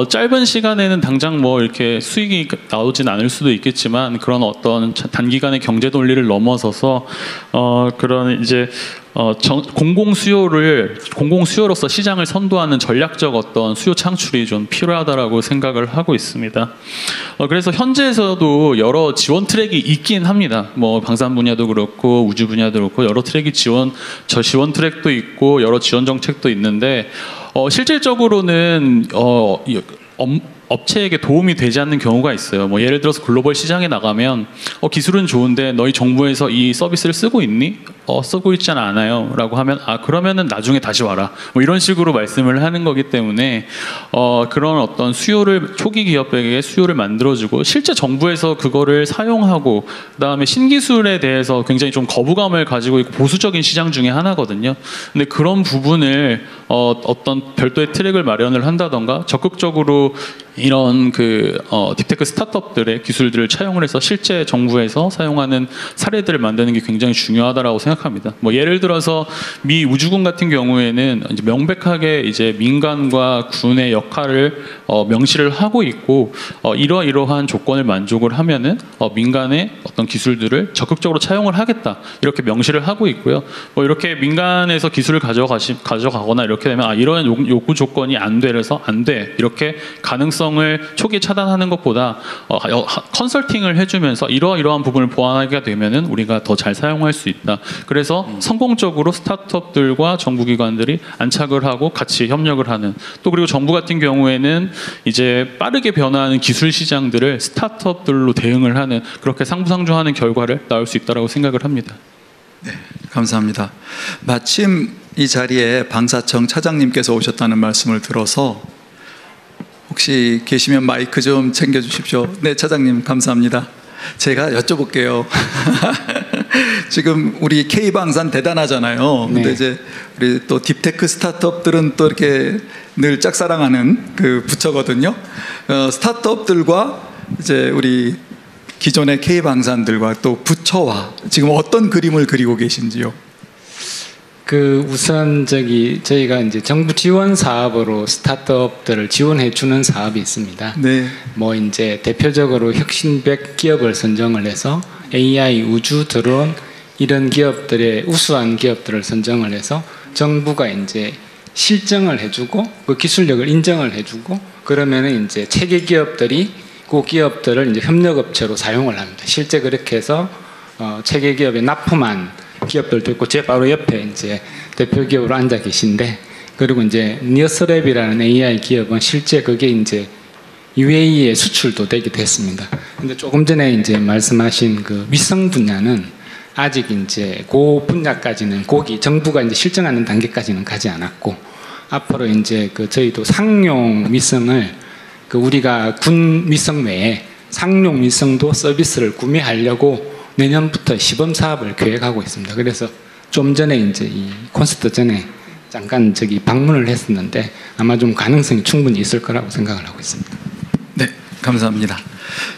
짧은 시간에는 당장 뭐 이렇게 수익이 나오진 않을 수도 있겠지만 그런 어떤 단기간의 경제 논리를 넘어서서 그런 이제 공공 수요로서 시장을 선도하는 전략적 어떤 수요 창출이 좀 필요하다라고 생각을 하고 있습니다. 그래서 현재에서도 여러 지원 트랙이 있긴 합니다. 뭐 방산 분야도 그렇고 우주 분야도 그렇고 여러 트랙이 지원 트랙도 있고 여러 지원 정책도 있는데 실질적으로는 업체에게 도움이 되지 않는 경우가 있어요. 뭐 예를 들어서 글로벌 시장에 나가면 기술은 좋은데 너희 정부에서 이 서비스를 쓰고 있니? 쓰고 있지 않아요 라고 하면 그러면은 나중에 다시 와라 뭐 이런 식으로 말씀을 하는 거기 때문에 그런 어떤 초기 기업에게 수요를 만들어주고 실제 정부에서 그거를 사용하고 그다음에 신기술에 대해서 굉장히 좀 거부감을 가지고 있고 보수적인 시장 중에 하나거든요. 근데 그런 부분을 어떤 별도의 트랙을 마련을 한다던가 적극적으로 이런 딥테크 스타트업들의 기술들을 차용을 해서 실제 정부에서 사용하는 사례들을 만드는 게 굉장히 중요하다라고 생각합니다. 뭐 예를 들어서 미 우주군 같은 경우에는 이제 명백하게 이제 민간과 군의 역할을 명시를 하고 있고 이러한 조건을 만족을 하면은 민간의 어떤 기술들을 적극적으로 차용을 하겠다 이렇게 명시를 하고 있고요. 뭐 이렇게 민간에서 기술을 가져가거나 이렇게 되면 이러한 요구 조건이 안 돼서 안 돼 이렇게 가능성을 초기에 차단하는 것보다 컨설팅을 해주면서 이러한 부분을 보완하게 되면은 우리가 더 잘 사용할 수 있다. 그래서 성공적으로 스타트업들과 정부기관들이 안착을 하고 같이 협력을 하는 또 그리고 정부 같은 경우에는 이제 빠르게 변화하는 기술 시장들을 스타트업들로 대응을 하는 그렇게 상부상조하는 결과를 낳을 수 있다고 생각을 합니다. 네, 감사합니다. 마침 이 자리에 방사청 차장님께서 오셨다는 말씀을 들어서 혹시 계시면 마이크 좀 챙겨주십시오. 네, 차장님 감사합니다. 제가 여쭤볼게요. 지금 우리 K방산 대단하잖아요. 근데 이제 우리 또 딥테크 스타트업들은 또 이렇게 늘 짝사랑하는 그 부처거든요. 스타트업들과 이제 우리 기존의 K방산들과 또 부처와 지금 어떤 그림을 그리고 계신지요? 우선 저희가 이제 정부 지원 사업으로 스타트업들을 지원해 주는 사업이 있습니다. 네. 뭐 이제 대표적으로 혁신 100 기업을 선정을 해서 AI, 우주, 드론 이런 기업들의 우수한 기업들을 선정을 해서 정부가 이제 실증을 해주고 그 기술력을 인정을 해주고 그러면은 이제 체계 기업들이 그 기업들을 이제 협력업체로 사용을 합니다. 실제 그렇게 해서 체계 기업에 납품한 기업들도 있고 제 바로 옆에 이제 대표 기업으로 앉아 계신데 그리고 이제 니어스랩이라는 AI 기업은 실제 그게 이제 UAE에 수출도 되기도 했습니다. 근데 조금 전에 이제 말씀하신 그 위성 분야는 아직 이제 그 분야까지는 정부가 이제 실증하는 단계까지는 가지 않았고 앞으로 이제 저희도 상용 위성을 우리가 군 위성 외에 상용 위성도 서비스를 구매하려고 내년부터 시범 사업을 계획하고 있습니다. 그래서 좀 전에 이제 이 콘서트 전에 잠깐 방문을 했었는데 아마 좀 가능성이 충분히 있을 거라고 생각을 하고 있습니다. 네, 감사합니다.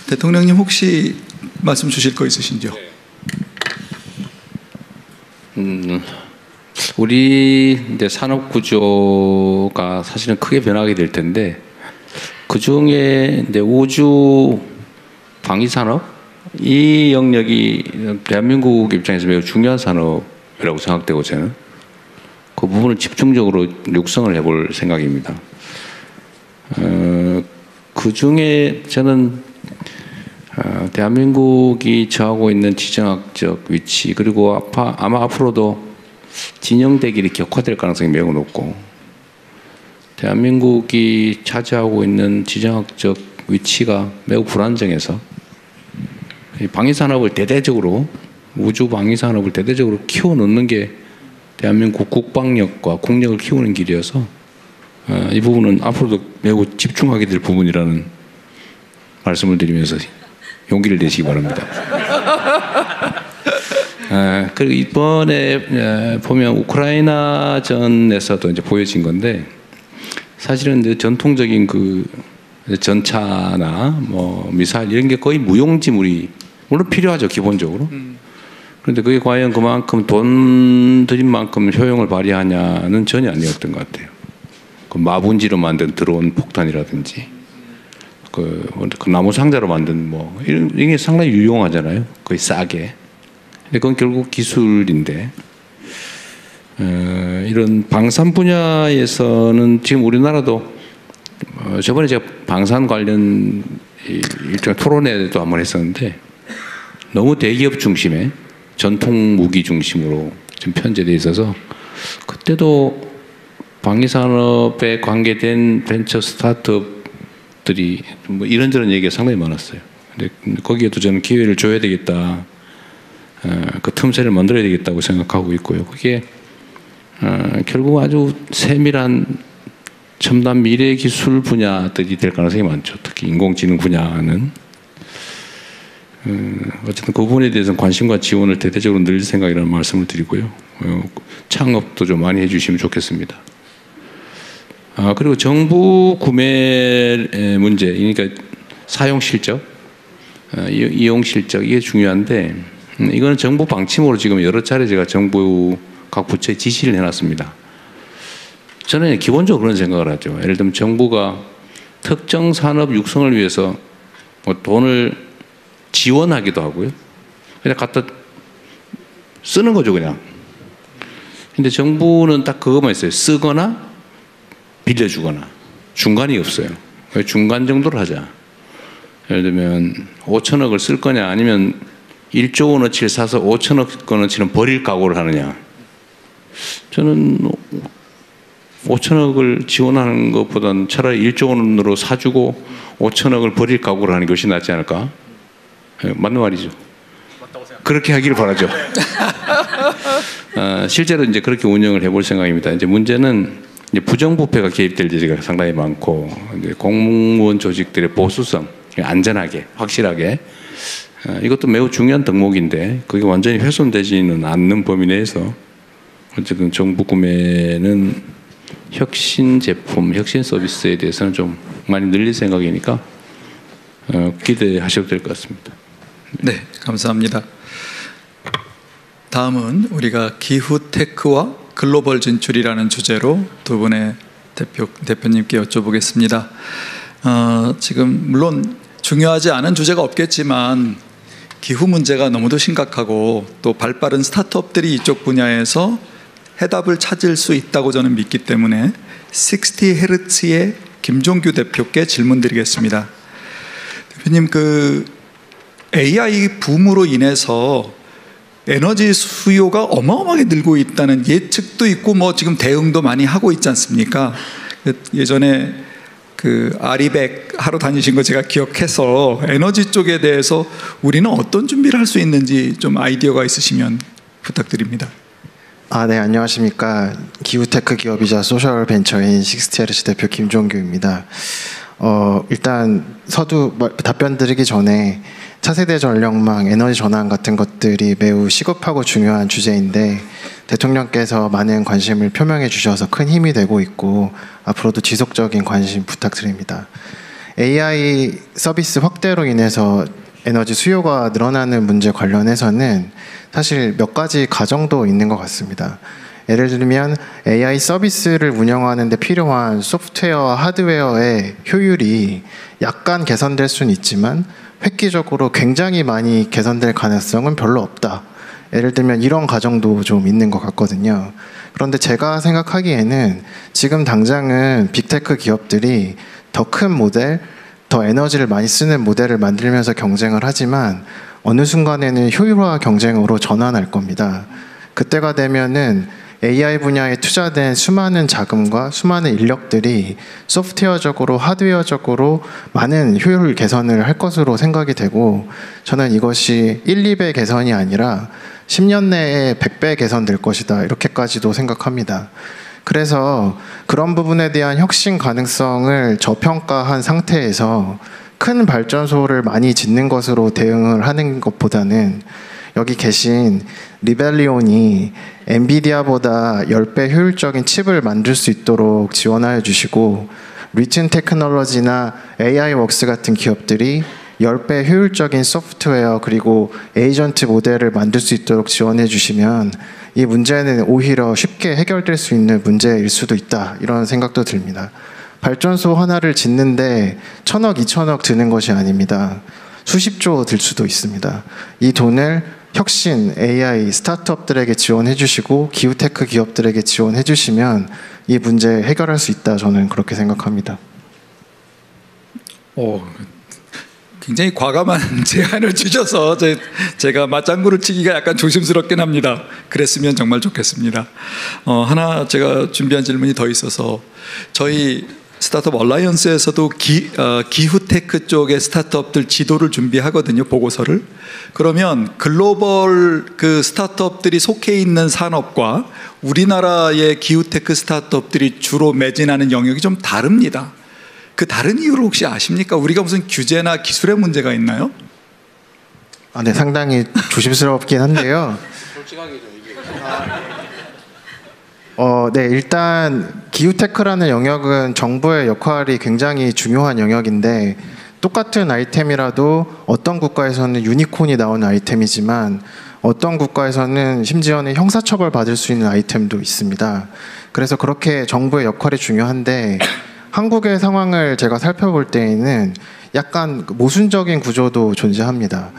대통령님 혹시 말씀 주실 거 있으신지요? 우리 이제 산업 구조가 사실은 크게 변하게 될 텐데 그 중에 이제 우주 방위 산업 이 영역이 대한민국 입장에서 매우 중요한 산업이라고 생각되고 저는 그 부분을 집중적으로 육성을 해볼 생각입니다. 그 중에 저는 대한민국이 처하고 있는 지정학적 위치 그리고 아마 앞으로도 진영 대결이 격화될 가능성이 매우 높고 대한민국이 차지하고 있는 지정학적 위치가 매우 불안정해서 방위산업을 대대적으로 우주 방위산업을 대대적으로 키워놓는 게 대한민국 국방력과 국력을 키우는 길이어서 이 부분은 앞으로도 매우 집중하게 될 부분이라는 말씀을 드리면서 용기를 내시기 바랍니다. 그리고 이번에 보면 우크라이나전에서도 이제 보여진 건데 사실은 이제 전통적인 그 전차나 뭐 미사일 이런 게 거의 무용지물이 물론 필요하죠 기본적으로. 그런데 그게 과연 그만큼 돈 들인 만큼 효용을 발휘하냐는 전혀 아니었던 것 같아요. 그 마분지로 만든 드론 폭탄이라든지 그 나무 상자로 만든 뭐 이런 게 상당히 유용하잖아요. 거의 싸게. 근데 그건 결국 기술인데 이런 방산 분야에서는 지금 우리나라도 저번에 제가 방산 관련 일종의 토론회도 한번 했었는데 너무 대기업 중심의 전통 무기 중심으로 지금 편제돼 있어서 그때도 방위산업에 관계된 벤처 스타트업들이 뭐 이런저런 얘기가 상당히 많았어요. 근데 거기에도 저는 기회를 줘야 되겠다. 그 틈새를 만들어야 되겠다고 생각하고 있고요. 그게 결국 아주 세밀한 첨단 미래 기술 분야들이 될 가능성이 많죠. 특히 인공지능 분야는 어쨌든 그 부분에 대해서는 관심과 지원을 대대적으로 늘릴 생각이라는 말씀을 드리고요. 창업도 좀 많이 해주시면 좋겠습니다. 그리고 정부 구매 문제, 그러니까 사용 실적, 이용 실적 이게 중요한데 이거는 정부 방침으로 지금 여러 차례 제가 정부 각 부처에 지시를 해놨습니다. 저는 기본적으로 그런 생각을 하죠. 예를 들면 정부가 특정 산업 육성을 위해서 뭐 돈을 지원하기도 하고요. 그냥 갖다 쓰는 거죠, 그냥. 근데 정부는 딱 그것만 있어요. 쓰거나 빌려주거나. 중간이 없어요. 중간 정도를 하자. 예를 들면 5천억을 쓸 거냐 아니면 1조 원어치를 사서 5천억 원어치는 버릴 각오를 하느냐. 저는 5천억을 지원하는 것보다는 차라리 1조 원으로 사주고 5천억을 버릴 각오를 하는 것이 낫지 않을까? 맞는 말이죠. 그렇게 하기를 바라죠. 실제로 이제 그렇게 운영을 해볼 생각입니다. 이제 문제는 이제 부정부패가 개입될 여지가 상당히 많고 이제 공무원 조직들의 보수성, 안전하게, 확실하게 이것도 매우 중요한 덕목인데 그게 완전히 훼손되지는 않는 범위 내에서 어쨌든 정부 구매는 혁신 제품, 혁신 서비스에 대해서는 좀 많이 늘릴 생각이니까 기대하셔도 될 것 같습니다. 네, 감사합니다. 다음은 우리가 기후 테크와 글로벌 진출이라는 주제로 두 분의 대표님께 여쭤보겠습니다. 지금 물론 중요하지 않은 주제가 없겠지만 기후 문제가 너무도 심각하고 또 발빠른 스타트업들이 이쪽 분야에서 해답을 찾을 수 있다고 저는 믿기 때문에 60Hz의 김종규 대표께 질문드리겠습니다. 대표님, 그 AI 붐으로 인해서 에너지 수요가 어마어마하게 늘고 있다는 예측도 있고 뭐 지금 대응도 많이 하고 있지 않습니까? 예전에 그 아리백 하러 다니신 거 제가 기억해서 에너지 쪽에 대해서 우리는 어떤 준비를 할 수 있는지 좀 아이디어가 있으시면 부탁드립니다. 네, 안녕하십니까. 기후테크 기업이자 소셜 벤처인 60Hz 대표 김종규입니다. 일단 서두 답변 드리기 전에 차세대 전력망, 에너지 전환 같은 것들이 매우 시급하고 중요한 주제인데 대통령께서 많은 관심을 표명해 주셔서 큰 힘이 되고 있고 앞으로도 지속적인 관심 부탁드립니다. AI 서비스 확대로 인해서 에너지 수요가 늘어나는 문제 관련해서는 사실 몇 가지 가정도 있는 것 같습니다. 예를 들면 AI 서비스를 운영하는 데 필요한 소프트웨어와 하드웨어의 효율이 약간 개선될 수는 있지만 획기적으로 굉장히 많이 개선될 가능성은 별로 없다. 예를 들면 이런 가정도 좀 있는 것 같거든요. 그런데 제가 생각하기에는 지금 당장은 빅테크 기업들이 더 큰 모델, 더 에너지를 많이 쓰는 모델을 만들면서 경쟁을 하지만 어느 순간에는 효율화 경쟁으로 전환할 겁니다. 그때가 되면은 AI 분야에 투자된 수많은 자금과 수많은 인력들이 소프트웨어적으로 하드웨어적으로 많은 효율 개선을 할 것으로 생각이 되고, 저는 이것이 1, 2배 개선이 아니라 10년 내에 100배 개선될 것이다, 이렇게까지도 생각합니다. 그래서 그런 부분에 대한 혁신 가능성을 저평가한 상태에서 큰 발전소를 많이 짓는 것으로 대응을 하는 것보다는 여기 계신 리벨리온이 엔비디아보다 10배 효율적인 칩을 만들 수 있도록 지원하여 주시고, 리튼 테크놀로지나 AI웍스 같은 기업들이 10배 효율적인 소프트웨어 그리고 에이전트 모델을 만들 수 있도록 지원해 주시면 이 문제는 오히려 쉽게 해결될 수 있는 문제일 수도 있다, 이런 생각도 듭니다. 발전소 하나를 짓는데 1,000억, 2,000억 드는 것이 아닙니다. 수십조 들 수도 있습니다. 이 돈을 혁신, AI, 스타트업들에게 지원해 주시고 기후테크 기업들에게 지원해 주시면 이 문제 해결할 수 있다, 저는 그렇게 생각합니다. 굉장히 과감한 제안을 주셔서 제가 맞장구를 치기가 약간 조심스럽긴 합니다. 그랬으면 정말 좋겠습니다. 하나 제가 준비한 질문이 더 있어서, 저희 스타트업 얼라이언스에서도 기후테크 쪽의 스타트업들 지도를 준비하거든요, 보고서를. 그러면 글로벌 그 스타트업들이 속해 있는 산업과 우리나라의 기후테크 스타트업들이 주로 매진하는 영역이 좀 다릅니다. 그 다른 이유를 혹시 아십니까? 우리가 무슨 규제나 기술의 문제가 있나요? 네, 상당히 조심스럽긴 한데요. 솔직하게 좀 얘기해. 네, 일단 기후테크라는 영역은 정부의 역할이 굉장히 중요한 영역인데, 똑같은 아이템이라도 어떤 국가에서는 유니콘이 나오는 아이템이지만 어떤 국가에서는 심지어는 형사처벌 받을 수 있는 아이템도 있습니다. 그래서 그렇게 정부의 역할이 중요한데, 한국의 상황을 제가 살펴볼 때에는 약간 모순적인 구조도 존재합니다.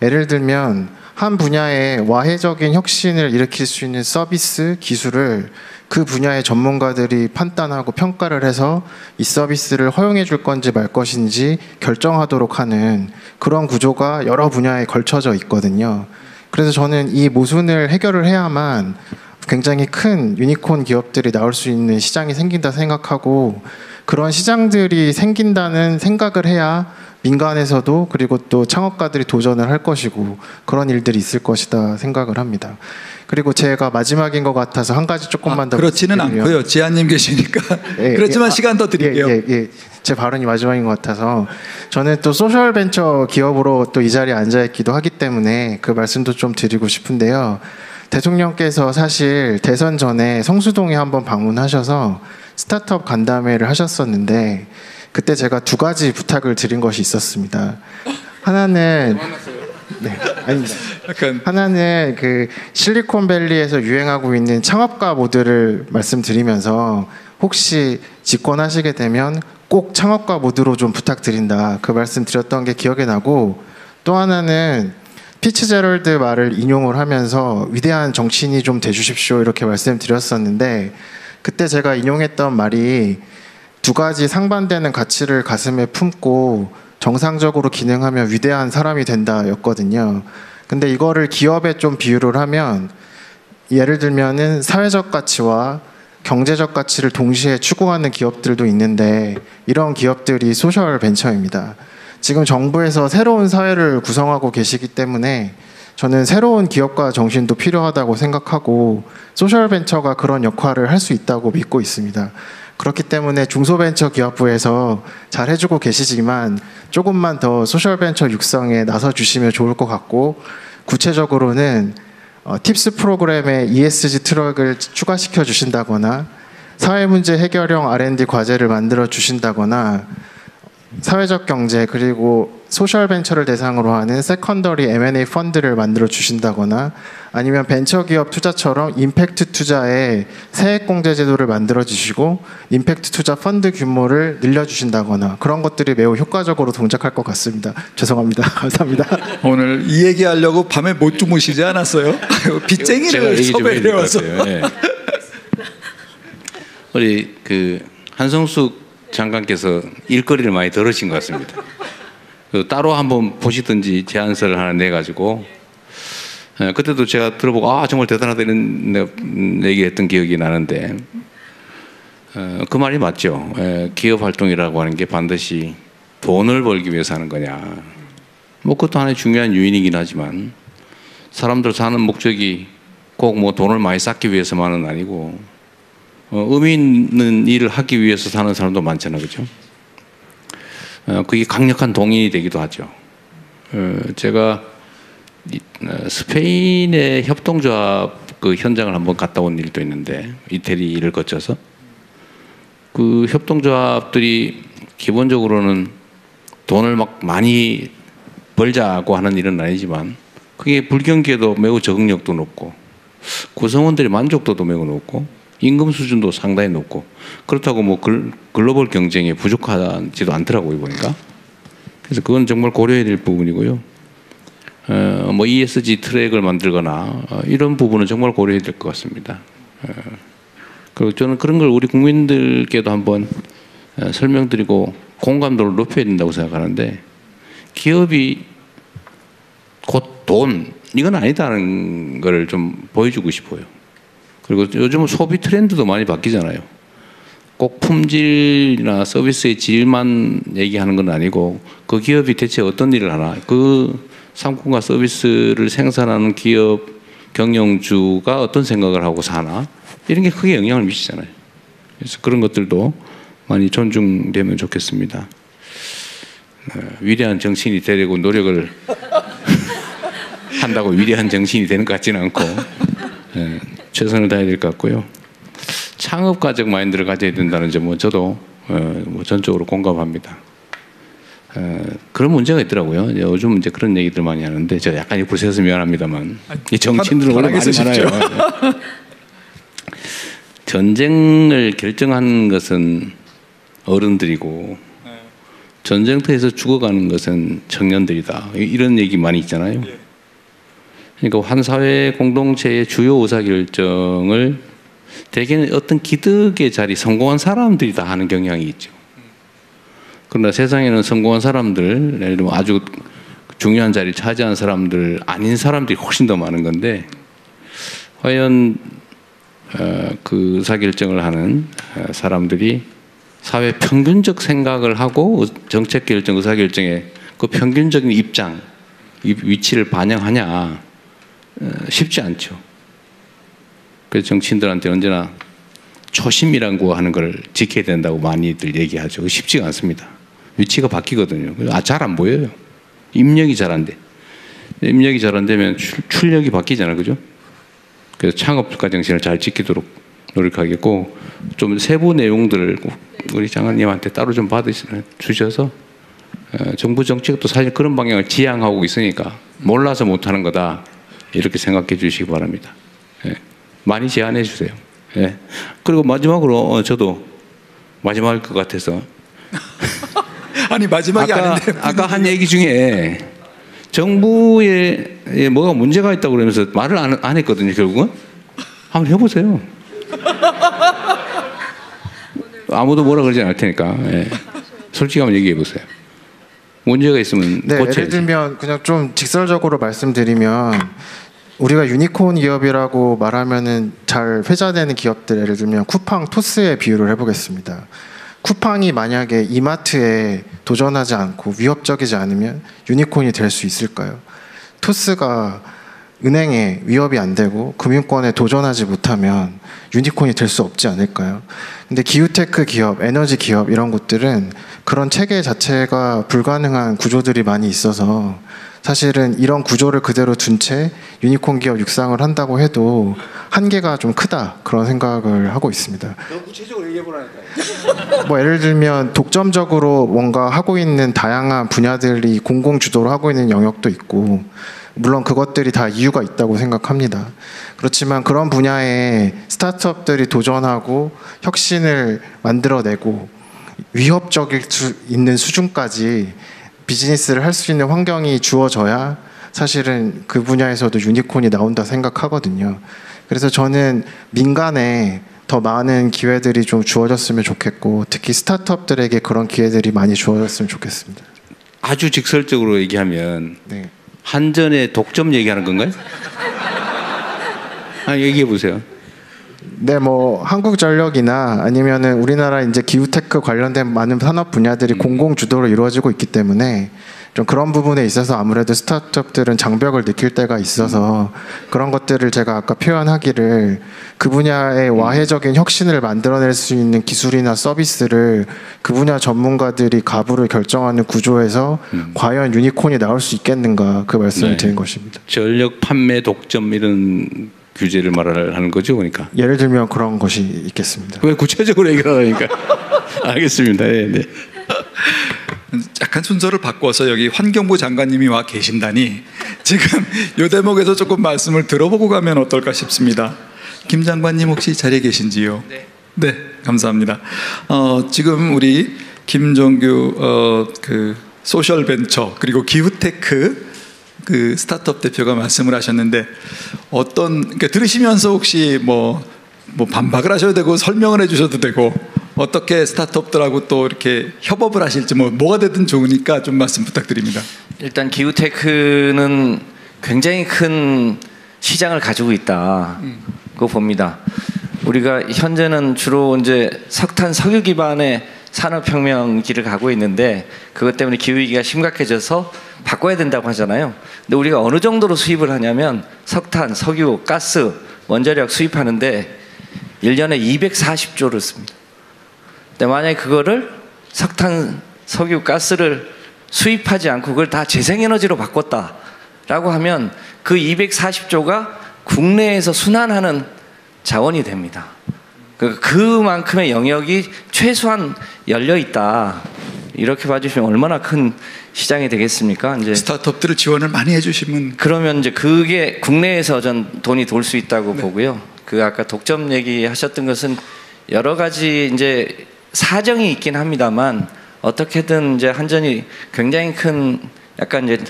예를 들면 한 분야에 와해적인 혁신을 일으킬 수 있는 서비스, 기술을 그 분야의 전문가들이 판단하고 평가를 해서 이 서비스를 허용해 줄 건지 말 것인지 결정하도록 하는 그런 구조가 여러 분야에 걸쳐져 있거든요. 그래서 저는 이 모순을 해결을 해야만 굉장히 큰 유니콘 기업들이 나올 수 있는 시장이 생긴다 생각하고, 그런 시장들이 생긴다는 생각을 해야 민간에서도 그리고 또 창업가들이 도전을 할 것이고 그런 일들이 있을 것이다 생각을 합니다. 그리고 제가 마지막인 것 같아서 한 가지 조금만 더 그렇지는 않고요. 지아님 계시니까. 그렇지만 시간 더 드릴게요. 제 발언이 마지막인 것 같아서, 저는 또 소셜 벤처 기업으로 또 이 자리에 앉아있기도 하기 때문에 그 말씀도 좀 드리고 싶은데요. 대통령께서 사실 대선 전에 성수동에 한번 방문하셔서 스타트업 간담회를 하셨었는데, 그때 제가 2가지 부탁을 드린 것이 있었습니다. 하나는 아닙니다. 하나는 그 실리콘밸리에서 유행하고 있는 창업가 모드를 말씀드리면서 혹시 집권하시게 되면 꼭 창업가 모드로 좀 부탁드린다, 그 말씀 드렸던 게 기억에 나고, 또 하나는 피츠제럴드 말을 인용을 하면서 위대한 정치인이 좀 돼주십시오, 이렇게 말씀드렸었는데, 그때 제가 인용했던 말이 2가지 상반되는 가치를 가슴에 품고 정상적으로 기능하면 위대한 사람이 된다 였거든요. 근데 이거를 기업에 좀 비유를 하면, 예를 들면은 사회적 가치와 경제적 가치를 동시에 추구하는 기업들도 있는데, 이런 기업들이 소셜 벤처입니다. 지금 정부에서 새로운 사회를 구성하고 계시기 때문에 저는 새로운 기업가 정신도 필요하다고 생각하고, 소셜벤처가 그런 역할을 할 수 있다고 믿고 있습니다. 그렇기 때문에 중소벤처기업부에서 잘 해주고 계시지만 조금만 더 소셜벤처 육성에 나서주시면 좋을 것 같고, 구체적으로는 팁스 프로그램에 ESG 트랙을 추가시켜 주신다거나, 사회문제 해결형 R&D 과제를 만들어 주신다거나, 사회적 경제 그리고 소셜 벤처를 대상으로 하는 세컨더리 M&A 펀드를 만들어 주신다거나, 아니면 벤처기업 투자처럼 임팩트 투자에 세액공제 제도를 만들어 주시고 임팩트 투자 펀드 규모를 늘려주신다거나, 그런 것들이 매우 효과적으로 동작할 것 같습니다. 죄송합니다. 감사합니다. 오늘 이 얘기하려고 밤에 못 주무시지 않았어요? 빚쟁이를 섭외해 와서. 네. 우리 그 한성숙 장관께서 일거리를 많이 들으신 것 같습니다. 따로 한번 보시든지 제안서를 하나 내가지고 그때도 제가 들어보고 정말 대단하다 이런 얘기했던 기억이 나는데 그 말이 맞죠. 기업 활동이라고 하는 게 반드시 돈을 벌기 위해서 하는 거냐. 뭐 그것도 하나의 중요한 요인이긴 하지만 사람들 사는 목적이 꼭 뭐 돈을 많이 쌓기 위해서만은 아니고 의미 있는 일을 하기 위해서 사는 사람도 많잖아요, 그죠? 그게 강력한 동인이 되기도 하죠. 제가 스페인의 협동조합 그 현장을 한번 갔다 온 일도 있는데 이태리를 거쳐서 그 협동조합들이 기본적으로는 돈을 막 많이 벌자고 하는 일은 아니지만 그게 불경기에도 매우 적응력도 높고 구성원들의 만족도도 매우 높고 임금 수준도 상당히 높고 그렇다고 뭐 글로벌 경쟁에 부족하지도 않더라고요 보니까. 그래서 그건 정말 고려해야 될 부분이고요. 뭐 ESG 트랙을 만들거나 이런 부분은 정말 고려해야 될 것 같습니다. 그리고 저는 그런 걸 우리 국민들께도 한번 설명드리고 공감도를 높여야 된다고 생각하는데 기업이 곧 돈 이건 아니다는 걸 좀 보여주고 싶어요. 그리고 요즘은 소비 트렌드도 많이 바뀌잖아요. 꼭 품질이나 서비스의 질만 얘기하는 건 아니고 그 기업이 대체 어떤 일을 하나 그 상품과 서비스를 생산하는 기업 경영주가 어떤 생각을 하고 사나 이런 게 크게 영향을 미치잖아요. 그래서 그런 것들도 많이 존중되면 좋겠습니다. 위대한 정치인이 되려고 노력을 한다고 위대한 정치인이 되는 것 같지는 않고 최선을 다해야 될 것 같고요. 창업가적 마인드를 가져야 된다는 점은 저도 뭐 전적으로 공감합니다. 그런 문제가 있더라고요. 요즘 이제 그런 얘기들 많이 하는데 제가 약간 옆으로 세서 미안합니다만 이 정치인들은 원래 말이 많아요. 전쟁을 결정하는 것은 어른들이고 전쟁터에서 죽어가는 것은 청년들이다. 이런 얘기 많이 있잖아요. 그러니까 한 사회 공동체의 주요 의사결정을 대개는 어떤 기득의 자리, 성공한 사람들이 다 하는 경향이 있죠. 그러나 세상에는 성공한 사람들, 예를 들면 아주 중요한 자리를 차지한 사람들, 아닌 사람들이 훨씬 더 많은 건데 과연 그 의사결정을 하는 사람들이 사회 평균적 생각을 하고 정책 결정, 의사결정에 그 평균적인 입장, 위치를 반영하냐 쉽지 않죠. 그래서 정치인들한테 언제나 초심이라고 하는 걸 지켜야 된다고 많이들 얘기하죠. 쉽지가 않습니다. 위치가 바뀌거든요. 잘 안 보여요. 입력이 잘 안 돼. 입력이 잘 안 되면 출력이 바뀌잖아요. 그죠? 그래서 창업가 정신을 잘 지키도록 노력하겠고 좀 세부 내용들을 우리 장관님한테 따로 좀 받으셔서 정부 정책도 사실 그런 방향을 지향하고 있으니까 몰라서 못하는 거다 이렇게 생각해 주시기 바랍니다. 많이 제안해 주세요. 그리고 마지막으로 저도 마지막일 것 같아서 아니 마지막이 아닌데 아까 한 얘기 중에 정부에 뭐가 문제가 있다고 그러면서 말을 안 했거든요. 결국은 한번 해보세요. 아무도 뭐라 그러지 않을 테니까 솔직히 한번 얘기해 보세요. 문제가 있으면 고쳐야지. 예를 들면 그냥 좀 직설적으로 말씀드리면 우리가 유니콘 기업이라고 말하면은 잘 회자되는 기업들 예를 들면 쿠팡, 토스의 비유를 해보겠습니다. 쿠팡이 만약에 이마트에 도전하지 않고 위협적이지 않으면 유니콘이 될 수 있을까요? 토스가 은행에 위협이 안 되고 금융권에 도전하지 못하면 유니콘이 될 수 없지 않을까요? 근데 기후테크 기업, 에너지 기업 이런 곳들은 그런 체계 자체가 불가능한 구조들이 많이 있어서 사실은 이런 구조를 그대로 둔 채 유니콘 기업 육상을 한다고 해도 한계가 좀 크다 그런 생각을 하고 있습니다. 너무 구체적으로 얘기해 보라니까요. 뭐 예를 들면 독점적으로 뭔가 하고 있는 다양한 분야들이 공공 주도로 하고 있는 영역도 있고 물론 그것들이 다 이유가 있다고 생각합니다. 그렇지만 그런 분야에 스타트업들이 도전하고 혁신을 만들어내고 위협적일 수 있는 수준까지 비즈니스를 할 수 있는 환경이 주어져야 사실은 그 분야에서도 유니콘이 나온다 생각하거든요. 그래서 저는 민간에 더 많은 기회들이 좀 주어졌으면 좋겠고 특히 스타트업들에게 그런 기회들이 많이 주어졌으면 좋겠습니다. 아주 직설적으로 얘기하면 한전의 독점 얘기하는 건가요? 얘기해 보세요. 네, 뭐 한국전력이나 아니면은 우리나라 이제 기후테크 관련된 많은 산업 분야들이 공공 주도로 이루어지고 있기 때문에 좀 그런 부분에 있어서 아무래도 스타트업들은 장벽을 느낄 때가 있어서 그런 것들을 제가 아까 표현하기를 그 분야의 와해적인 혁신을 만들어낼 수 있는 기술이나 서비스를 그 분야 전문가들이 가부를 결정하는 구조에서 과연 유니콘이 나올 수 있겠는가 그 말씀을 드린 것입니다. 전력 판매 독점 이런 규제를 말하는 거죠, 그러니까. 예를 들면 그런 것이 있겠습니다. 왜 구체적으로 얘기를 하니까? 알겠습니다. 네, 네. 약간 순서를 바꿔서 여기 환경부 장관님이 와 계신다니 지금 이 대목에서 조금 말씀을 들어보고 가면 어떨까 싶습니다. 김 장관님 혹시 자리에 계신지요? 네, 감사합니다. 지금 우리 김종규 그 소셜 벤처 그리고 기후테크 그 스타트업 대표가 말씀을 하셨는데 그러니까 들으시면서 혹시 뭐 반박을 하셔도 되고 설명을 해주셔도 되고 어떻게 스타트업들하고 또 이렇게 협업을 하실지 뭐가 되든 좋으니까 좀 말씀 부탁드립니다. 일단 기후테크는 굉장히 큰 시장을 가지고 있다고 봅니다. 우리가 현재는 주로 이제 석탄, 석유 기반의 산업혁명기를 가고 있는데 그것 때문에 기후위기가 심각해져서 바꿔야 된다고 하잖아요. 근데 우리가 어느 정도로 수입을 하냐면 석탄, 석유, 가스, 원자력 수입하는데 1년에 240조를 씁니다. 근데 만약에 그거를 석탄, 석유, 가스를 수입하지 않고 그걸 다 재생에너지로 바꿨다라고 하면 그 240조가 국내에서 순환하는 자원이 됩니다. 그만큼의 영역이 최소한 열려 있다. 이렇게 봐주시면 얼마나 큰 시장이 되겠습니까? 이제 스타트업들을 지원을 많이 해주시면 그러면 이제 그게 국내에서 전 돈이 돌 수 있다고 보고요. 그 아까 독점 얘기하셨던 것은 여러 가지 이제 사정이 있긴 합니다만 어떻게든 이제 한전이 굉장히 큰 약간 이제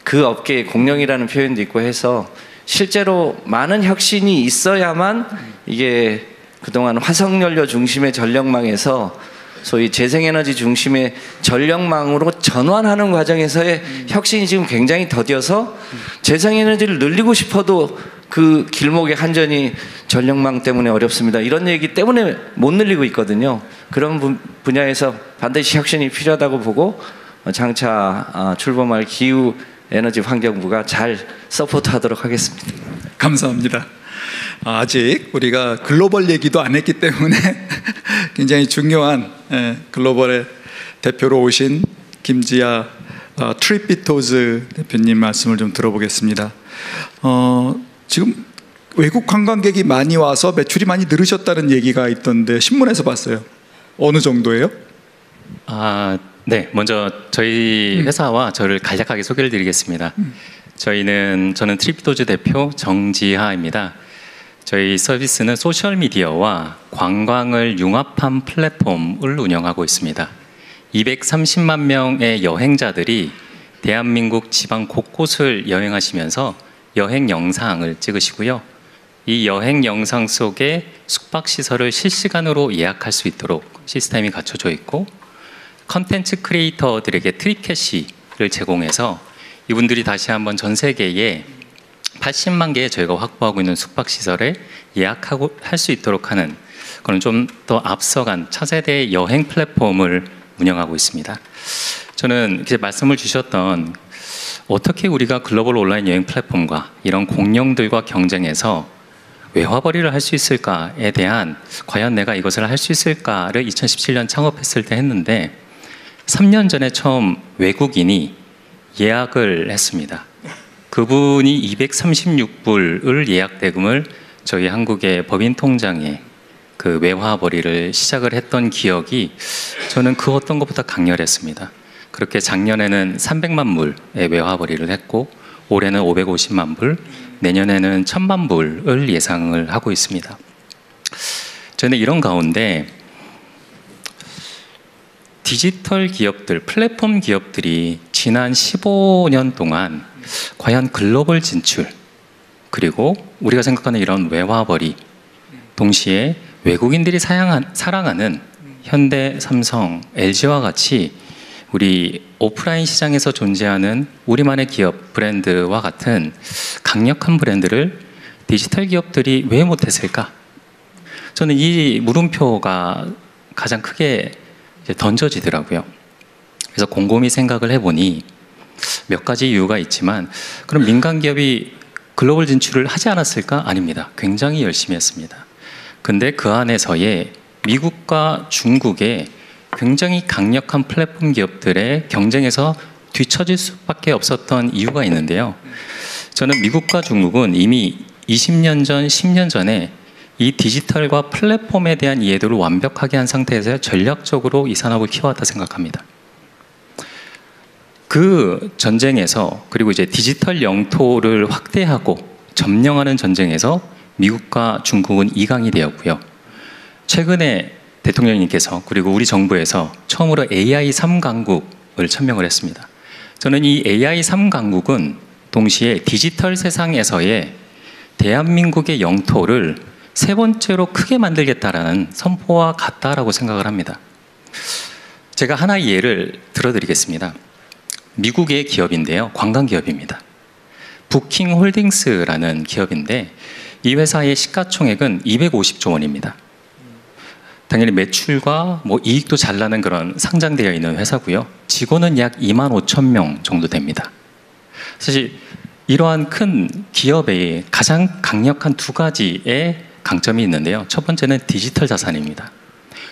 그 업계의 공룡이라는 표현도 있고 해서 실제로 많은 혁신이 있어야만 이게 그동안 화석연료 중심의 전력망에서 소위 재생에너지 중심의 전력망으로 전환하는 과정에서의 혁신이 지금 굉장히 더뎌서 재생에너지를 늘리고 싶어도 그 길목에 한전이 전력망 때문에 어렵습니다. 이런 얘기 때문에 못 늘리고 있거든요. 그런 분야에서 반드시 혁신이 필요하다고 보고 장차 출범할 기후에너지 환경부가 잘 서포트하도록 하겠습니다. 감사합니다. 아직 우리가 글로벌 얘기도 안 했기 때문에 굉장히 중요한 글로벌의 대표로 오신 김지아 트립비토즈 대표님 말씀을 좀 들어보겠습니다. 지금 외국 관광객이 많이 와서 매출이 많이 늘으셨다는 얘기가 있던데 신문에서 봤어요. 어느 정도예요? 네, 먼저 저희 회사와 저를 간략하게 소개를 드리겠습니다. 저는 트립비토즈 대표 정지하입니다. 저희 서비스는 소셜미디어와 관광을 융합한 플랫폼을 운영하고 있습니다. 230만 명의 여행자들이 대한민국 지방 곳곳을 여행하시면서 여행 영상을 찍으시고요. 이 여행 영상 속에 숙박시설을 실시간으로 예약할 수 있도록 시스템이 갖춰져 있고 컨텐츠 크리에이터들에게 트립캐시를 제공해서 이분들이 다시 한번 전 세계에 80만 개의 저희가 확보하고 있는 숙박시설에 예약하고 할 수 있도록 하는 그런 좀 더 앞서간 차세대의 여행 플랫폼을 운영하고 있습니다. 저는 이제 말씀을 주셨던 어떻게 우리가 글로벌 온라인 여행 플랫폼과 이런 공룡들과 경쟁해서 외화벌이를 할 수 있을까에 대한 과연 내가 이것을 할 수 있을까를 2017년 창업했을 때 했는데 3년 전에 처음 외국인이 예약을 했습니다. 그분이 236불을 예약 대금을 저희 한국의 법인 통장에 그 외화벌이를 시작을 했던 기억이 저는 그 어떤 것보다 강렬했습니다. 그렇게 작년에는 300만 불의 외화벌이를 했고 올해는 550만 불, 내년에는 1000만 불을 예상을 하고 있습니다. 저는 이런 가운데 디지털 기업들, 플랫폼 기업들이 지난 15년 동안 과연 글로벌 진출 그리고 우리가 생각하는 이런 외화벌이 동시에 외국인들이 사랑하는 현대, 삼성, LG와 같이 우리 오프라인 시장에서 존재하는 우리만의 기업 브랜드와 같은 강력한 브랜드를 디지털 기업들이 왜 못했을까? 저는 이 물음표가 가장 크게 이제 던져지더라고요. 그래서 곰곰이 생각을 해보니 몇 가지 이유가 있지만, 그럼 민간 기업이 글로벌 진출을 하지 않았을까? 아닙니다. 굉장히 열심히 했습니다. 근데 그 안에서의 미국과 중국의 굉장히 강력한 플랫폼 기업들의 경쟁에서 뒤처질 수밖에 없었던 이유가 있는데요. 저는 미국과 중국은 이미 20년 전, 10년 전에 이 디지털과 플랫폼에 대한 이해도를 완벽하게 한 상태에서 전략적으로 이 산업을 키워왔다 생각합니다. 그 전쟁에서, 그리고 이제 디지털 영토를 확대하고 점령하는 전쟁에서 미국과 중국은 2강이 되었고요. 최근에 대통령님께서 그리고 우리 정부에서 처음으로 AI 3강국을 천명을 했습니다. 저는 이 AI 3강국은 동시에 디지털 세상에서의 대한민국의 영토를 세 번째로 크게 만들겠다라는 선포와 같다라고 생각을 합니다. 제가 하나의 예를 들어드리겠습니다. 미국의 기업인데요. 관광기업입니다. 부킹홀딩스라는 기업인데 이 회사의 시가총액은 250조 원입니다. 당연히 매출과 뭐 이익도 잘 나는 그런 상장되어 있는 회사고요. 직원은 약 2만 5천 명 정도 됩니다. 사실 이러한 큰 기업의 가장 강력한 두 가지의 강점이 있는데요. 첫 번째는 디지털 자산입니다.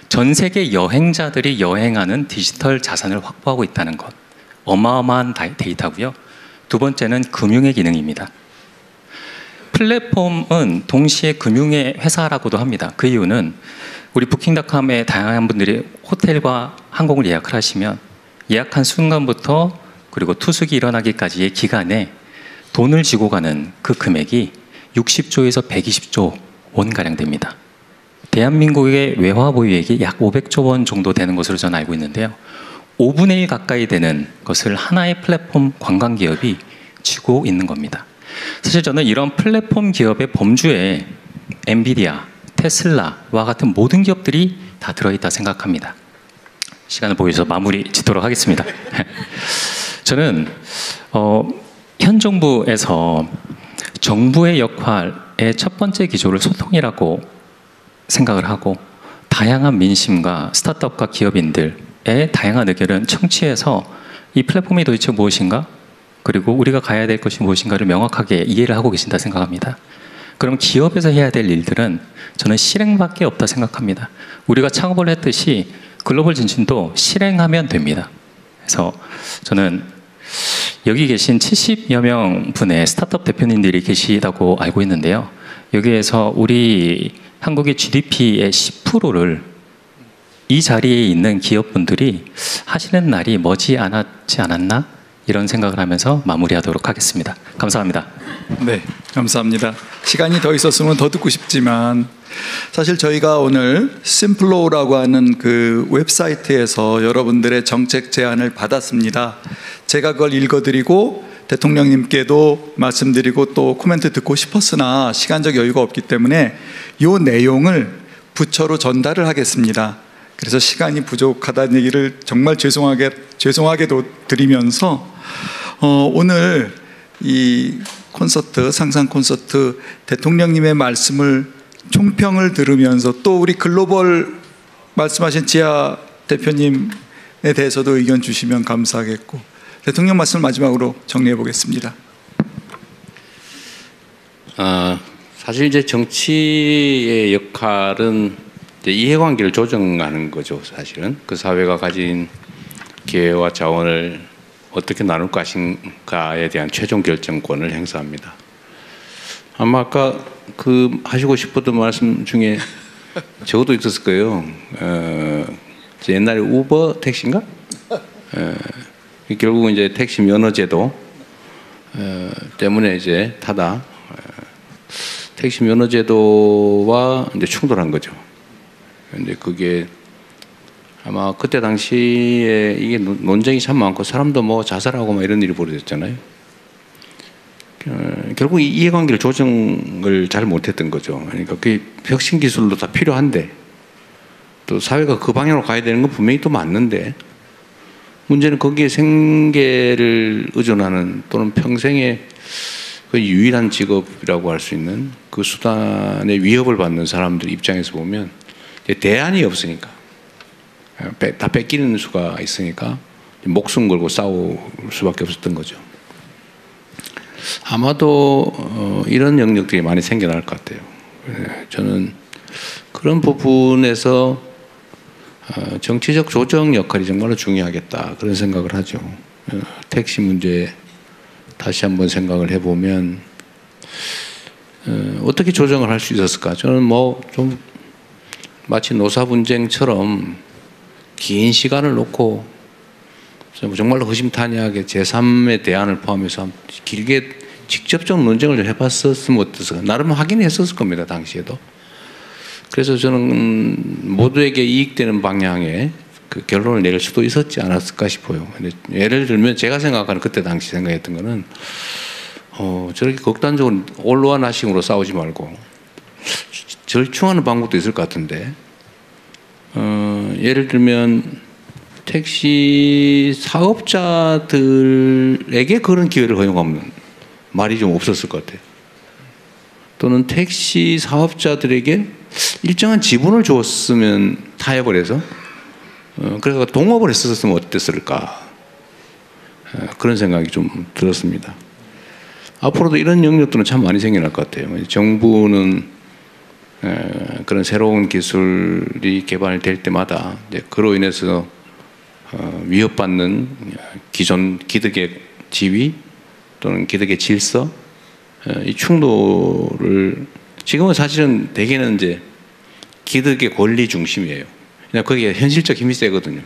전 세계 여행자들이 여행하는 디지털 자산을 확보하고 있다는 것. 어마어마한 데이터고요. 두 번째는 금융의 기능입니다. 플랫폼은 동시에 금융의 회사라고도 합니다. 그 이유는 우리 부킹닷컴에 다양한 분들이 호텔과 항공을 예약을 하시면 예약한 순간부터 그리고 투숙이 일어나기까지의 기간에 돈을 지고 가는 그 금액이 60조에서 120조 원가량 됩니다. 대한민국의 외화 보유액이 약 500조 원 정도 되는 것으로 저는 알고 있는데요. 5분의 1 가까이 되는 것을 하나의 플랫폼 관광기업이 쥐고 있는 겁니다. 사실 저는 이런 플랫폼 기업의 범주에 엔비디아, 테슬라와 같은 모든 기업들이 다 들어있다 생각합니다. 시간을 보여서 마무리 짓도록 하겠습니다. 저는 현 정부에서 정부의 역할의 첫 번째 기조를 소통이라고 생각을 하고 다양한 민심과 스타트업과 기업인들의 다양한 의견을 청취해서 이 플랫폼이 도대체 무엇인가? 그리고 우리가 가야 될 것이 무엇인가를 명확하게 이해를 하고 계신다 생각합니다. 그럼 기업에서 해야 될 일들은 저는 실행밖에 없다 생각합니다. 우리가 창업을 했듯이 글로벌 진출도 실행하면 됩니다. 그래서 저는 여기 계신 70여 명 분의 스타트업 대표님들이 계시다고 알고 있는데요. 여기에서 우리 한국의 GDP의 10%를 이 자리에 있는 기업분들이 하시는 날이 머지 않았지 않았나? 이런 생각을 하면서 마무리하도록 하겠습니다. 감사합니다. 네, 감사합니다. 시간이 더 있었으면 더 듣고 싶지만 사실 저희가 오늘 심플로우라고 하는 그 웹사이트에서 여러분들의 정책 제안을 받았습니다. 제가 그걸 읽어드리고 대통령님께도 말씀드리고 또 코멘트 듣고 싶었으나 시간적 여유가 없기 때문에 이 내용을 부처로 전달을 하겠습니다. 그래서 시간이 부족하다는 얘기를 정말 죄송하게도 드리면서 오늘 이 콘서트, 상상 콘서트 대통령님의 말씀을 총평을 들으면서 또 우리 글로벌 말씀하신 지아 대표님에 대해서도 의견 주시면 감사하겠고 대통령 말씀을 마지막으로 정리해 보겠습니다. 사실 이제 정치의 역할은 이제 이해관계를 조정하는 거죠. 사실은 그 사회가 가진 기회와 자원을 어떻게 나눌 것인가에 대한 최종 결정권을 행사합니다. 아마 아까 그 하시고 싶었던 말씀 중에 저것도 있었을 거예요. 옛날에 우버 택시인가? 결국은 이제 택시 면허제도 때문에 이제 타다 택시 면허제도와 이제 충돌한 거죠. 근데 그게 아마 그때 당시에 이게 논쟁이 참 많고 사람도 뭐 자살하고 막 이런 일이 벌어졌잖아요. 결국 이 이해관계를 조정을 잘 못했던 거죠. 그러니까 그게 혁신 기술로 다 필요한데 또 사회가 그 방향으로 가야 되는 건 분명히 또 맞는데 문제는 거기에 생계를 의존하는 또는 평생의 그 유일한 직업이라고 할 수 있는 그 수단의 위협을 받는 사람들 입장에서 보면 대안이 없으니까 다 뺏기는 수가 있으니까 목숨 걸고 싸울 수밖에 없었던 거죠. 아마도 이런 영역들이 많이 생겨날 것 같아요. 저는 그런 부분에서 정치적 조정 역할이 정말로 중요하겠다 그런 생각을 하죠. 택시 문제 다시 한번 생각을 해보면 어떻게 조정을 할 수 있었을까? 저는 뭐 좀 마치 노사 분쟁처럼 긴 시간을 놓고 정말로 허심탄회하게 제3의 대안을 포함해서 길게 직접적 논쟁을 좀 해봤었으면 어땠을까? 나름 확인했었을 겁니다, 당시에도. 그래서 저는 모두에게 이익되는 방향의 그 결론을 내릴 수도 있었지 않았을까 싶어요. 근데 예를 들면 제가 생각하는 그때 당시 생각했던 거는 저렇게 극단적으로 올로아나식으로 싸우지 말고 절충하는 방법도 있을 것 같은데 예를 들면 택시 사업자들에게 그런 기회를 허용하면 말이 좀 없었을 것 같아요. 또는 택시 사업자들에게 일정한 지분을 줬으면 타협을 해서 그래서 동업을 했었으면 어땠을까 그런 생각이 좀 들었습니다. 앞으로도 이런 영역들은 참 많이 생겨날 것 같아요. 정부는 그런 새로운 기술이 개발될 때마다 이제 그로 인해서 위협받는 기존 기득의 지위 또는 기득의 질서 이 충돌을 지금은 사실은 대개는 이제 기득의 권리 중심이에요. 그냥 거기에 현실적 힘이 세거든요.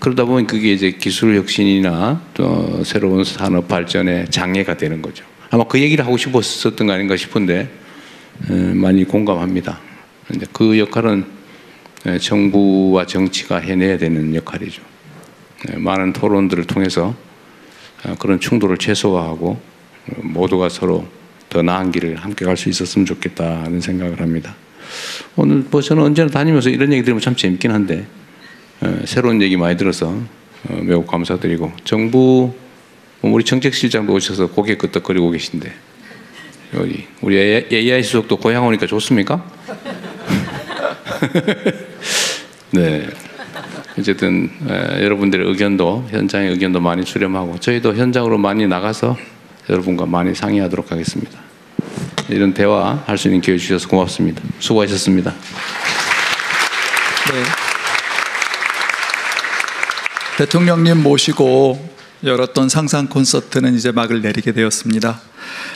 그러다 보면 그게 이제 기술 혁신이나 또 새로운 산업 발전에 장애가 되는 거죠. 아마 그 얘기를 하고 싶었었던 거 아닌가 싶은데 많이 공감합니다. 근데 그 역할은 정부와 정치가 해내야 되는 역할이죠. 많은 토론들을 통해서 그런 충돌을 최소화하고 모두가 서로 더 나은 길을 함께 갈 수 있었으면 좋겠다는 생각을 합니다. 오늘 뭐 저는 언제나 다니면서 이런 얘기 들으면 참 재밌긴 한데 새로운 얘기 많이 들어서 매우 감사드리고 정부 우리 정책실장도 오셔서 고개 끄덕거리고 계신데 우리 AI 수석도 고향 오니까 좋습니까? 네. 어쨌든 여러분들의 의견도 현장의 의견도 많이 수렴하고 저희도 현장으로 많이 나가서 여러분과 많이 상의하도록 하겠습니다. 이런 대화 할 수 있는 기회 주셔서 고맙습니다. 수고하셨습니다. 네. 대통령님 모시고 열었던 상상 콘서트는 이제 막을 내리게 되었습니다.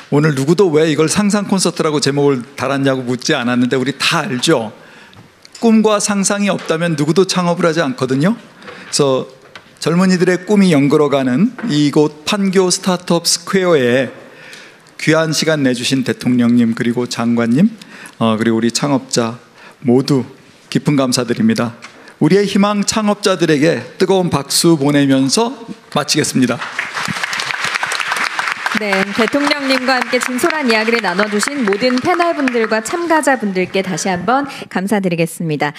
오늘 누구도 왜 이걸 상상 콘서트라고 제목을 달았냐고 묻지 않았는데 우리 다 알죠? 꿈과 상상이 없다면 누구도 창업을 하지 않거든요. 그래서 젊은이들의 꿈이 연걸어가는 이곳 판교 스타트업 스퀘어에 귀한 시간 내주신 대통령님 그리고 장관님 그리고 우리 창업자 모두 깊은 감사드립니다. 우리의 희망 창업자들에게 뜨거운 박수 보내면서 마치겠습니다. 네, 대통령님과 함께 진솔한 이야기를 나눠주신 모든 패널분들과 참가자분들께 다시 한번 감사드리겠습니다.